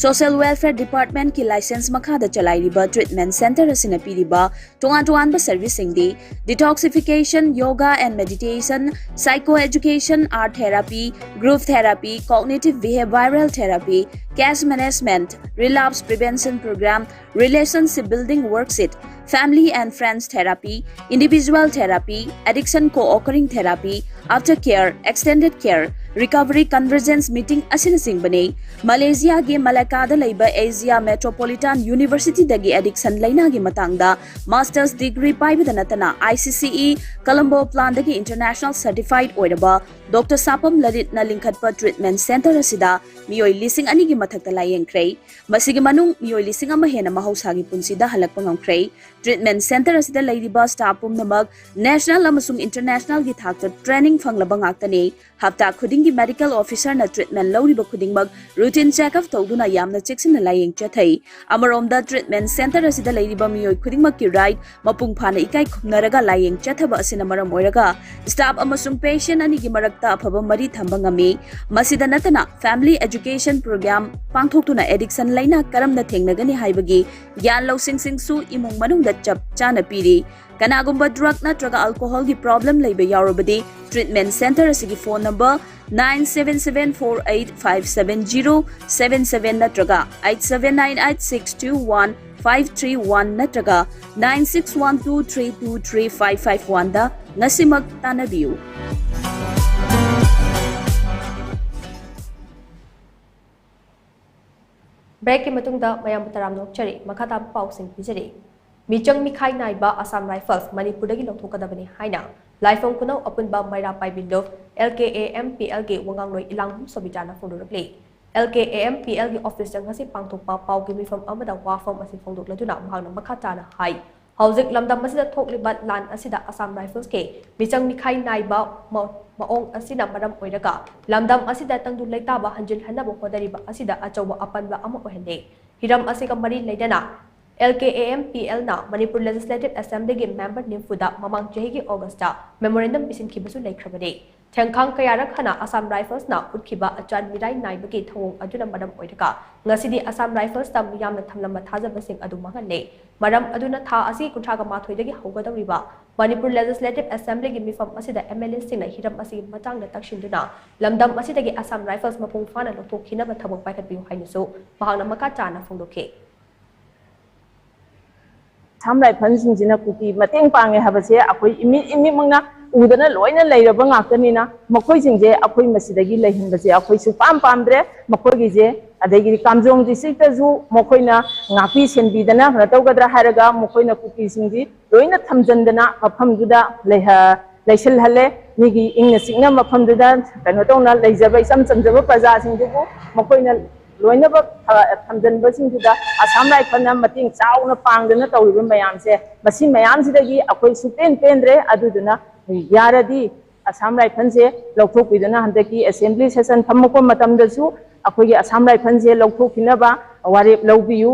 Social Welfare Department ki license makhada chalairiba treatment center asina piriba tongan ba service singdi detoxification yoga and meditation psychoeducation art therapy group therapy cognitive behavioral therapy cash management relapse prevention program relationship building worksheet family and friends therapy individual therapy addiction co-occurring therapy aftercare extended care recovery convergence meeting asina singbane Malaysia gi Malacca da laiba Asia Metropolitan University dagi addiction laina gi matangda masters degree paibada natana ICCE Colombo plan dagi international certified oiraba Dr. Sapam Lalit na lingkhatpa treatment center asida miyoi lising ani gi mathakta layengkhrei masigi manung miyoi lising ama hena mahausa gi punsida halakpa ngamkhrei treatment center asida leidiba staff pumnamak national amasung international gi thakta training phanglaba ngaktani hafta khuding gi medical officer na treatment lawriba khudingmak routine check up tawduna yamna cheksin layeng chathai amaromda treatment center asida leidiba miyoi khudingmak ki right mapung phana ikai khumnaraga layeng chathaba asina maram oiraga staff amasung patient ani gi marakta afaba mari thamba ngami masida natana family education program pangthokuna addiction laina karamna thengnagani haibagi gyan losing singsu imung manungda chap chana piri kanagumba drug natraga alcohol gi problem leibe yarobadi treatment center asigi phone number 9774857077 natraga 8798621531 natraga 9612323551 da ngasimak tanabiu break ki matungda mayam taram nokchari makata pausing pijari michang mikhai naiba Assam Rifles Manipur dagi lokthokadabani haina laifong kunau apunba maira paibindo LKAMPL gi wangang noi ilanghum sobijana fondurapli LKAMPL gi office jang hasi pangthokpa pau gi mifam amada wafam asi fondokladuna mahangna makata na hai hauzik lamdam masida thokliba lan asida Assam Rifles ke michang mikhai naiba maong asina maram oiraga lamdam asida tangdu leitaba hanjil hanaba hodariba asida achawa apanba ama ohende hiram asika mari leidana LKAMPL na Manipur Legislative Assembly gi member nimfuda mamang chahi gi Augusta memorandum pisin khibasu laikhrabade thengkhang kayarak hana Assam Rifles na utkhiba achan mirai naiba gi thong aduna maram oiraga ngasidi Assam Rifles tam yamna thamlamba thajabasing adu manganle maram aduna tha asi kunthaga mathoidagi haugadawriba Manipur Legislative Assembly gi mifam asida MLA singna hiram asi matangda takshinduna lamdam asidagi Assam Rifles mapung fana lokthokkhina ba thabok paikhatbiu hainasu mahangna maka chana fongdokhe Assam Rifles singina kuki mateng pange habase akoi imi mangna udana loina leiraba ngaktanina makoi singje akoi masidagi leihinbase akoi su pamdre makoi gi je adagi kamjong district ju mokoina ngapi senbidana ratawgadra haraga mokoina kuki singji loina thamjandana mafamduda leishal hale nigi ingna singna mafamduda kano tawna leijaba isam chamjaba praja singju mokoina loina ba thamjanba singjuda Assam Rifles na mating chauna pangdana tawriba mayamse masi mayamsidagi akoi supen pendre aduduna yaradi Assam Rifles se lokthokpidana handaki assembly session thamko matamdasu akogi Assam Rifles se lokthokhinaba warep lawbiu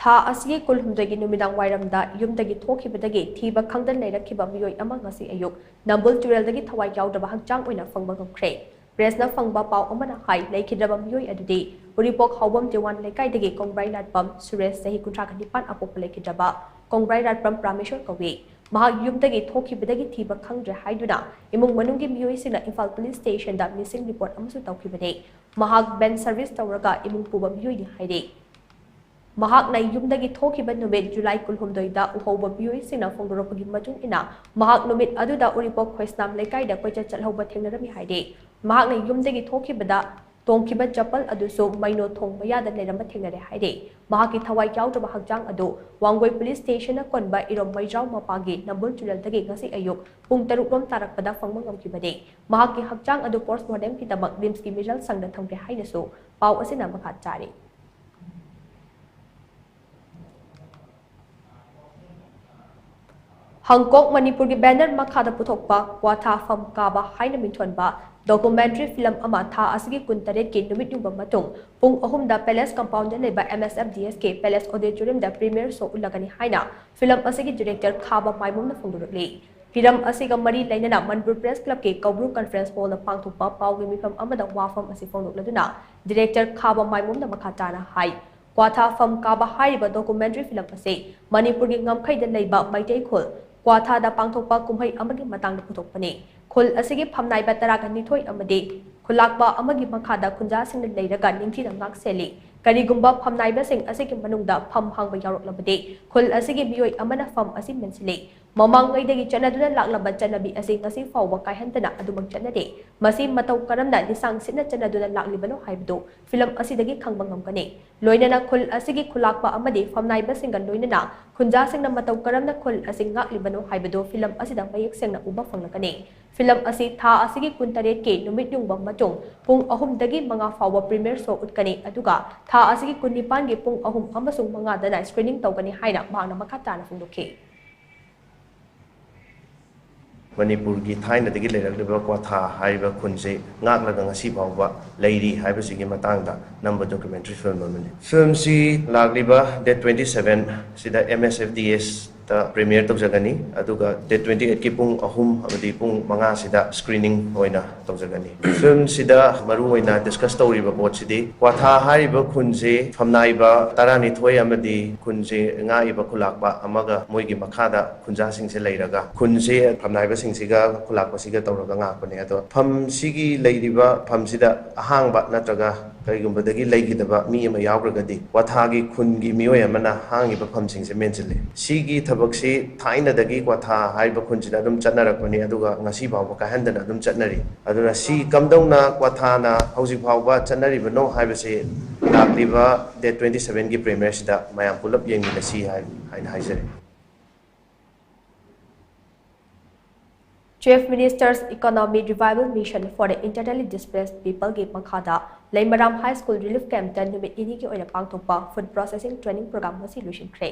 tha asigi kulhumdagi numidang wairamda yumdagi thokhibadagi thiba khangdan leirakhiba miyoi ama ngasi ayuk nambul tureldagi thawai yaudaba hangchang oina fangba ngamkhre presna fangba pau amana hai leikhidaba miyoi adudi uripok hawbam dewan lekaidagi kongbai latpam suresh sahi kuthakanipan apok leikhidaba kongbai latpam prameshwar kawi mahak yumdagi thokhibadagi thiba khangdre haiduna imung manunggi miyoi sina Imphal police station da missing report amasu tawkhibade mahak ben service tawraga imung puba miyoi ni haide mahak na yumdagi thokiba numit July kulhumdoi da uhoba miyoi sina fongdoropagi matung ina mahak numit aduda uripok khoisnam lekai da koicha chalhoba thengnarami haide mahak na yumdagi thokibada tongkiba chapal aduso maino thongba yada leramba thengnare haide mahaki thawai yaudaba hakjang adu wangoi police station na konba irom maijau mapagi nambul chulaldagi ngasi ayuk pung 3 rom tarakpada fangma ngamkibade mahaki hakjang adu postmortem ki tabak limbs ki result sangda thongre hainasu pau asina makha chari Hangkok Manipur ki banner makhada puthokpa kwatha fam kaba haina minthonba documentary film ama tha asigi kuntaret ki numit yuba matung pung ahumda palace compound da leba MSFDSK palace auditorium da premiere show ulagani haina film asigi director khaba maimum na fongdurli hiram asiga mari lainana Manipur Press Club ke Kabru conference hall na pangthokpa pawgi mifam amada wafam asi fongdukladuna director khaba maimum na makhatana hai kwatha fam kaba haiba documentary film ase Manipur gi ngamkhai da leiba maitai khol kwatha da pangthokpa kumhai amagi matang da puthokpani khol asigi phamnai ba taraga nithoi amade khulakba amagi makhada khunja sing leiraga ningthi da ngak seli karigumba phamnai ba sing asigi manungda pham hangba yaroklabade khol asigi biyoi amana pham asi mensile ꯃꯃꯥꯡꯉꯩꯗꯒꯤ ꯆꯠꯅꯗꯨꯅ ꯂꯥꯛꯂꯕ ꯆꯠꯅꯕꯤ ꯑꯁꯤ ꯉꯁꯤ ꯐꯥꯎꯕ ꯀꯥꯏꯍꯟꯗꯅ ꯑꯗꯨꯃꯛ ꯆꯠꯅꯗꯦ ꯃꯁꯤ ꯃꯇꯧ ꯀꯔꯝꯅ ꯂꯤꯁꯥꯡ ꯁꯤꯠꯅ ꯆꯠꯅꯗꯨꯅ ꯂꯥꯛꯂꯤꯕꯅꯣ ꯍꯥꯏꯕꯗꯨ ꯐꯤꯂꯝ ꯑꯁꯤꯗꯒꯤ ꯈꯪꯕ ꯉꯝꯒꯅꯤ ꯂꯣꯏꯅꯅ ꯈꯨꯜ ꯑꯁꯤꯒꯤ ꯈꯨꯂꯥꯛꯄ ꯑꯃꯗꯤ ꯐꯝꯅꯥꯏꯕꯁꯤꯡꯒ ꯂꯣꯏꯅꯅ ꯈꯨꯟꯖꯥꯁꯤꯡꯅ ꯃꯇꯧ ꯀꯔꯝꯅ ꯈꯨꯜ ꯑꯁꯤ ꯉꯥꯛꯂꯤꯕꯅꯣ ꯍꯥꯏꯕꯗꯨ ꯐꯤꯂꯝ ꯑꯁꯤꯗ ꯃꯌꯦꯛ ꯁꯦꯡꯅ ꯎꯕ ꯐꯪꯂꯒꯅꯤ ꯐꯤꯂꯝ ꯑꯁꯤ ꯊꯥ ꯑꯁꯤꯒꯤ ꯀꯨꯟ ꯇꯔꯦꯠꯀꯤ ꯅꯨꯃꯤꯠ ꯌꯨꯡꯕ ꯃꯇꯨꯡ ꯄꯨꯡ 3ꯗꯒꯤ 5 ꯐꯥꯎꯕ ꯄ꯭रीमियर ꯁꯣ उtkani aduga tha asigi kunnipan gi pung 3 amasung 5 dana screening tawgani haina mahna makha tana phungdokhi Manipur gi thaina dagi lerakliba kwatha haiba khunse ngakla ngasi bawba leiri haiba sigi matangda number documentary film amani film si lagliba date 27 sida MSFDS ta premiere tawjagani aduga date 28 ki pung 3 amadi pung 5 sida screening hoina tawjagani film sida maru hoina discuss tawriba pot sidi kwatha haiba khunse famnaiba tarani thoi amadi khunse ngaiba khulakba amaga moigi makhada khunja singse leiraga khunse famnaiba singsiga khulakba siga tawraga ngakpane ado pham sigi leiriba pham sida ahangba natraga kaigumbadagi leigidaba mi ama yawgragadi wathagi khungi miyoy amana hangiba pham singse menchile sigi thabaksi thaina dagi kwatha haiba khunjina adum chatnarakpani aduga ngasi bawba kahandana adum chatnari aduna si kamdongna kwatha na hauji bawba chatnari bano haibase lakliba date 27 gi premiere sida mayam pulap yengina si haina haijare Chief Minister's Economy Revival Mission for the Internally Displaced People gi makhada Leimaram High School Relief Camp tan numit ini ki oina pangthokpa food processing training program masi luisinkhre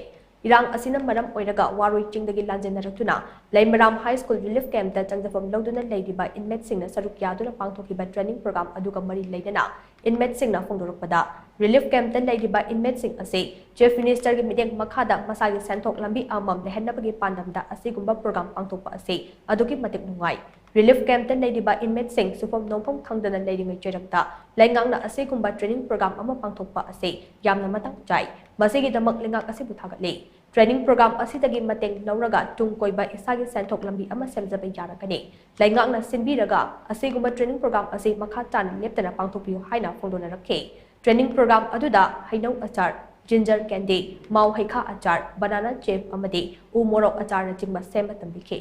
irang asina maram oiraga waroi chingdagi lanjenaratuna Leimaram High School Relief Camp ta changjafam loduna leidiba inmate singna saruk yaduna pangthokiba training program aduga mari leidana inmate singna phongdorokpada Relief Camp tan leidiba inmate sing ase Chief Minister gi mideng makhada masagi senthok lambi amam lehenabagi pandamda asigumba program pangthokpa ase adugi matik nungai Relief Camp tan leidiba inmate sing sufom nongphom khangdana leiringai cherakta laingangna asigumba training program ama pangthokpa ase yamna matang chai masigi damak lingak asibu thagatle training program asidagi mateng lauraga tungkoiba isagi senthok lambi ama semjaba yarakani laingangna sinbiraga asigumba training program ase makha tan leptana pangthokpiu haina phongdona rakhe training program aduda hainau achar ginger candy mau haikha achar banana chip amadi u morok achar na chingma semba tambikhe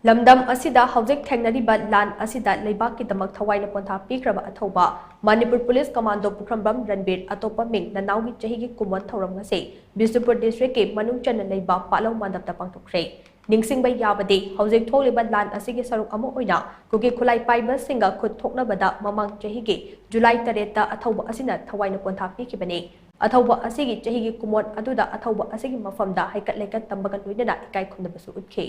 Lamdam asida haujik thengnariba lan asida leibak ki damak thawaina pontha pikraba athoba Manipur Police Commando Pukrambam Ranbir atopa ming nanawgi chahi gi kumon thoram ngase Bisnupur district ke manung chana leiba palaw mandap ta pangthokre ningsingbai yabade haujik tholiba lan asigi saruk amo oina kugi khulai paiba singa khut thoknabada mamang chahi gi July 3 ta athoba asina thawaina pontha pikibane athoba asigi chahi gi kumon aduda athoba asigi mafamda haikat leikat tambaga loinana ikai khundabasu utke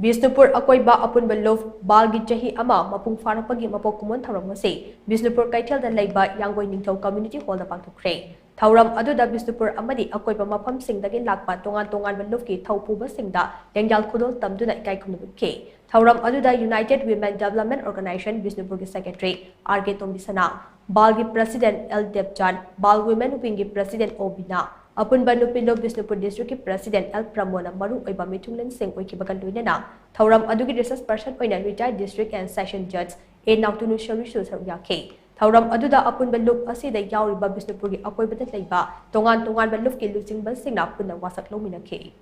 Bisnupur akoiba apunba love balgi chahi ama mapung farapagi mapok kumon thauram ngase Bisnupur kaithel da leiba yangoi ningthau community hall da pangthokre thauram aduda Bisnupur amadi akoiba mafam singdagi lakpa tongan tongan ba love ki thaupuba singda yangjal khudol tamduna ikai khunubke thauram aduda United Women Development Organization Bisnupur ki secretary RK Tombisana balgi president L Debjan bal women wing ki president Obina Apunba Nupilo Bisnupur District ki President L Pramona Maru Oiba Mithunglen Singh Oikibagan Luinana Thauram adugi research person oina retired district and session judge A Nautunu Sharisu Saryake Thauram aduda apunba lup asida yauriba Bisnupur gi akoibada leiba tongan tongan ba lup ki lusingba singna punna wasak lominake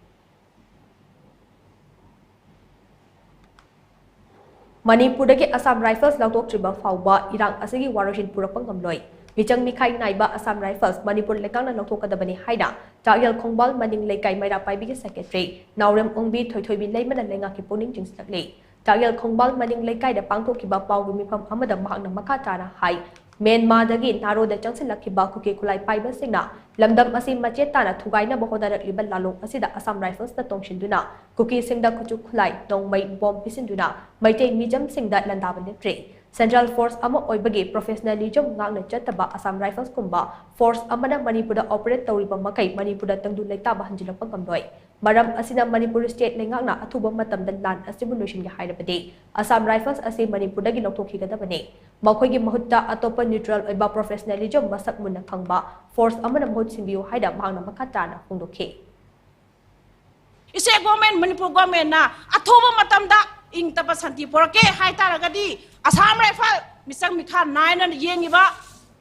Manipurdagi Assam Rifles lautok fauba irang asigi waroshin purakpang ngamloi Michang Mikai Naiba Assam Rifles Manipur lekangna lauthokadabani haina Chagyal Khongbal Maning Leikai Maira Paibigi Secretary Naurem Ongbi Thoithoibi Leimana Lenga ki Puning Jingslakle Chagyal Khongbal Maning Leikai da pangthokiba pawgi mifam amada mahakna makha tana hai Myanmar-dagi Naroda changsilakiba kuki khulai paiba singna lamdam asi machet tana thugaina bohodarakliba lalong asida Assam Rifles na tongshinduna kuki singda kuchu khulai nongmai bomb pisinduna maitei mijam singda landaba letre Central Force ama oibagi professionalism ngangna chataba Assam Rifles kumba force amana Manipurda operate tawriba makai Manipurda tangdu leitaba hanjilakpa ngamloi maram asina Manipur state lengakna athuba matamda lan asibu loishin gi hairabade Assam Rifles asi Manipurda gi lokthokhigadabane makhoi gi mahutta atopa neutral oiba professionalism masak munna khangba force amana mahut singbiu haida mangna makhatana phongdokhe इसे government Manipur government ना अथोब मतमदा इंग तप शांति पोरके हाय तारगदी Assam rifle मिसंग Milkha नायन येंगिबा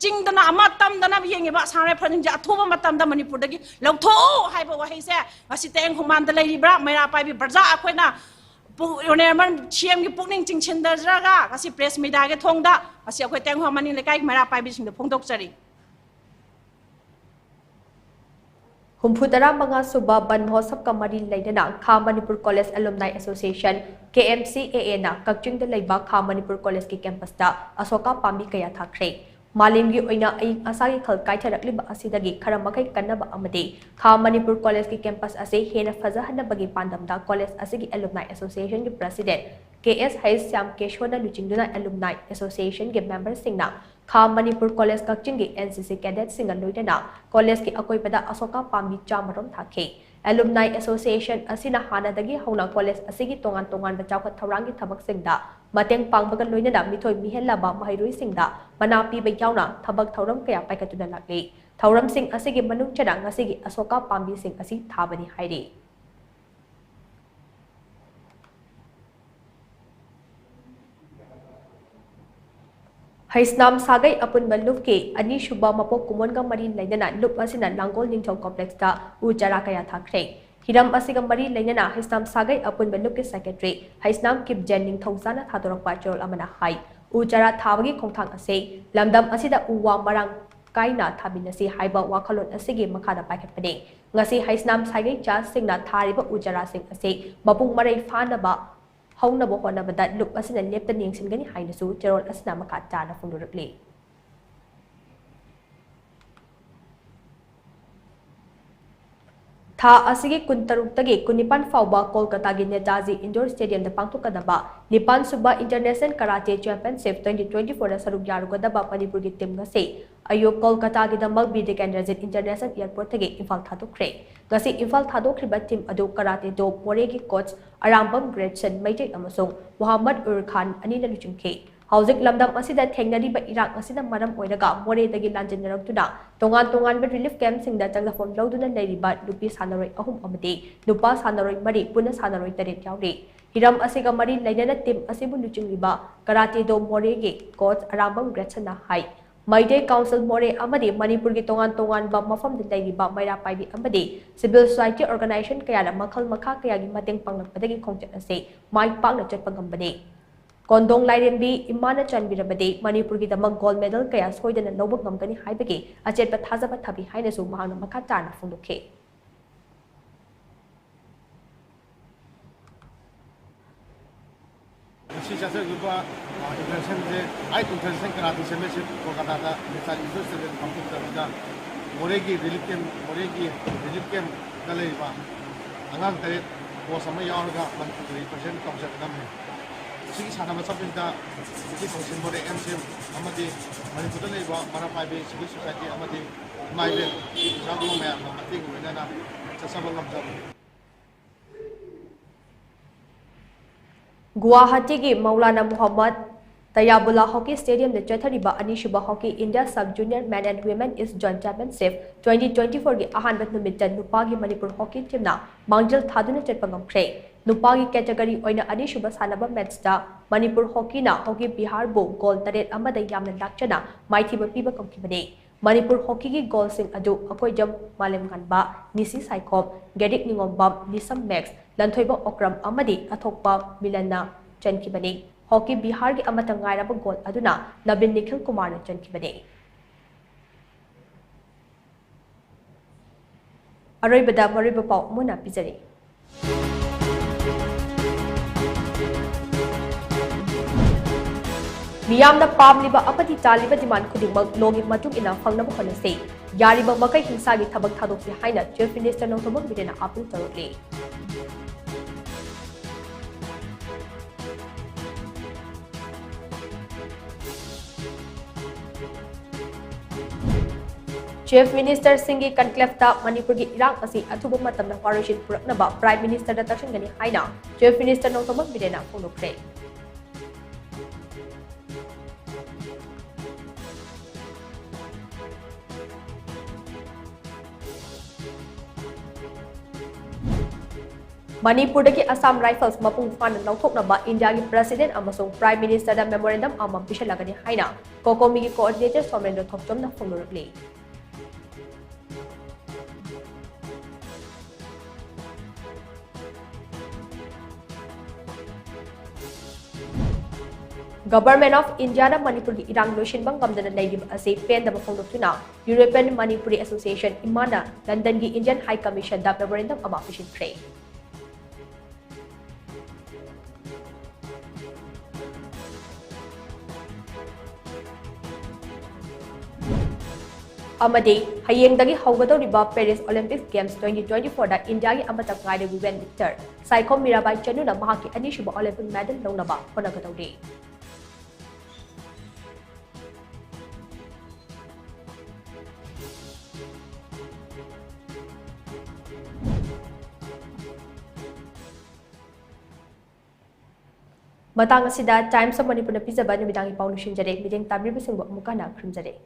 चिंगदना अमा तमदना येंगिबा Assam rifle जिंग अथोब मतमदा मणिपुर दगी लौथो हायबा वहाइसे असी Teng हुमान the लेरिब्रा Maira पाइबि बरजा अखोइना ओनेरमन CM की पुकनिंग चिंगछिनदरगा असी press media के थोंगदा असी अखोइ तेंग हुमानी लेकाई मैरा पाइबि सिंग फोंदोकचरी हुम्फुतरा मंगा सुबा बन महोत्सव का मरी लेना खा Manipur college alumni association KMCAA ना कक्चिंग लेबा खा मणिपुर कॉलेज की कैंपस दा अशोका पामी कया थाख्रे मालिम की अयिंग असा की खल काइथरकलिबा असिदगी खरा मखै कन्नबा अमदे खा मणिपुर कॉलेज की कैंपस असे हेना फजहनबगी पांडमदा कॉलेज असिगी एलुमनाई एसोसिएशन की प्रेसिडेंट KS हैस श्याम केशवना लुचिंगदुना एलुमनाई एसोसिएशन के मेंबर सिंगना खा मणिपुर कॉलेज कक्चिंग की NCC कैडेट सिंग लोइना कॉलेज की अकोइबदा अशोका पामी चामरोम थाखे एलुमनाई एसोसिएशन असिना हानादगी हौना कॉलेज असिगी तोंगान तोंगान बचावखत थौरांगी थबक सिंगदा मतेंग पांगबगा लोइना मिथोय मिहेलाबा महैरुई सिंगदा मना पीबा यावना थबक थौरम कया पाइकतुना लाक्ले थौरम सिंग असिगी मनुंग चना ngasiगी अशोका पामी सिंग असि थाबनी हाइरे हैसनाम सागै अपुनबा लुप के अनीसुबा मपोक कुमोनगा मरी लेना लुप असिना लांगोल निंगथौ कॉम्प्लेक्स दा उजारा कया थाख्रे हिरम असिगा मरी लेना हैसनाम सागै अपुनबा लुप के सेक्रेटरी हैसनाम किप जेन निंगथौजाना थादोरकपा चोरल अमना हाई उजारा थाबगी खोंथांग असे लमदम असिदा उवा मरांग काइना थाबिनसी हाइबा वाखलोन असिगे मखादा पाइखतपने ngasi हैसनाम सागै चा सिंगना थारिबा उजारा सिंग असे मपुंग मरै फानबा हौनबो होनबदा लुप असिना लेप्ता निंगसिनगनी हाइनसु चेरोल असिना मखा चाना फुंदुरकले था असिगे कुंतरुक्तगे कुनिपान फाउबा कोलकाता गी नेताजी इंडोर स्टेडियम दा पांगथुकदबा निपान सुबा इंटरनेशनल कराटे चैंपियनशिप 2024 दा सरुक यारुगदबा मणिपुर गी टीम गसे अयो कोलकाता गी दमक बीदे कैंड्रजेट इंटरनेशनल एयरपोर्ट तगे इंफाल थादोखरे गसे इंफाल थादोखरिबा टीम अदो कराटे दो मोरे गी कोच अरामबम ग्रेडसन मैजे अमसोंग मोहम्मद उर खान अनिना लुचिंखे हौजिक लमदम असिदा थेंगनरिबा इराक असिदा मरम ओइरगा मोरेदगी लांजनरक्तुना तोंगान तोंगान रिलीफ कैंप सिंगदा चंगफोम लौदुना लेरिबा नुपी सानरोय अहुम अमदे नुपा सानरोय मरी पुना सानरोय तरेट यावरे हिरम असिगा मरी लेना टीम असिबु लुचिंगिबा कराटे दो मोरेगे कोच अरामबम ग्रेडसना हाई मैदे काउंसिल मोरे अमदे मणिपुर की तोंगान तोंगान बा मफम the लेरिबा Maira पाइबी अमदे civil society organisation कयाना मखल मखा कयागी मतेंग पांगलपदगी खोंचत असे माइ पाकना चटपंगमबने कोंदोंग लाइरेंबी इमाना चनबिरबदे मणिपुर की दमक गोल्ड मेडल कया सोइदना लौब ngमगनी हाइबगे अचेतपा थाजबा थबी हाइनसु महांगना मखा ताना फुंदुखे international karate championship Kolkata Netaji indoor stadium पांगथुकदबा मोरेगी रिलीफ कैंप दा लेबा अंगांग तरे कोच अमा यावरगा मणिपुर रिप्रेजेंट तौजगदबने सिगी सानामा सबनिदा सिगी काउंसिल मोरे MCM अमदि मणिपुर लेबा मरा पाइबे सिविल सोसाइटी अमदि माइबे जागो मैम मतिंग होइनाना चसबा ngमजब गुवाहाटी की मौलाना मोहम्मद तयाबुल्ला हॉकी स्टेडियम में चौथरीबा अनीसुबा hockey India sub junior man and women इस जॉइंट चैंपियनशिप 2024 की अहानब नुमित नुपा की मणिपुर हॉकी टीमना मांगजल थादुना चटपा ngमख्रे नुपा की कैटेगरी ओइना अनीसुबा सानबा मैचदा मणिपुर हॉकीना हॉकी बिहार बो गोल 8 अमदा यामना लाक्चना माइथीबा पीबा कमखिबने मणिपुर हॉकी की गोल सिंह अदु अकोइजम मालेम गनबा निसी साइखोम गेडिक निंगोमबम निसम मैक्स लंथोइबा ओक्रम अमदी अथोकपा मिलना चनखिबने हॉकी बिहार की अमतंगायरब गोल अदुना नबिन निखिल कुमार ने चनखिबने अरोइबदा मरिबा पाउ मुना पिजरे मियामना पामलिबा अपति चालिबा डिमांड खुदिमक लोगी मतुंग इना फंगनब होनसे यारिबा मकै हिंसागी थबक थादोक्सी हाइना चीफ मिनिस्टर नौथमक बिदेना अपील तरोले चीफ मिनिस्टर सिंह की कनक्लेफ्ता मणिपुर की इरांग असी अथुब मतमना वारोशिन पुरकनबा प्राइम मिनिस्टर दा तक्षणगनी हाइना चीफ मिनिस्टर नौथमक बिदेना फोंदोक्रे Manipur Assam Rifles mapung fan nauthoknaba India gi President amasung Prime Minister da memorandum amam pisalagani haina Kokomi gi coordinator Somendra Thokchom na phonglurukli. Government of India na Manipur gi irang lotion bang gamdana naidib ase pen da phonglurtuna European Manipuri Association imana London gi Indian High Commission da memorandum amam pisalkre. Amadi hayengdagi haugadoriba Paris Olympics Games 2024 da India gi amata ngaide women lifter Saikom Mirabai Chanuna mahaki anishuba Olympic medal launaba honagadori. Matang asida Times of Manipur na pizza ba namidang ipaulushin jare mideng tabiribisingbo amuka na khrimjare.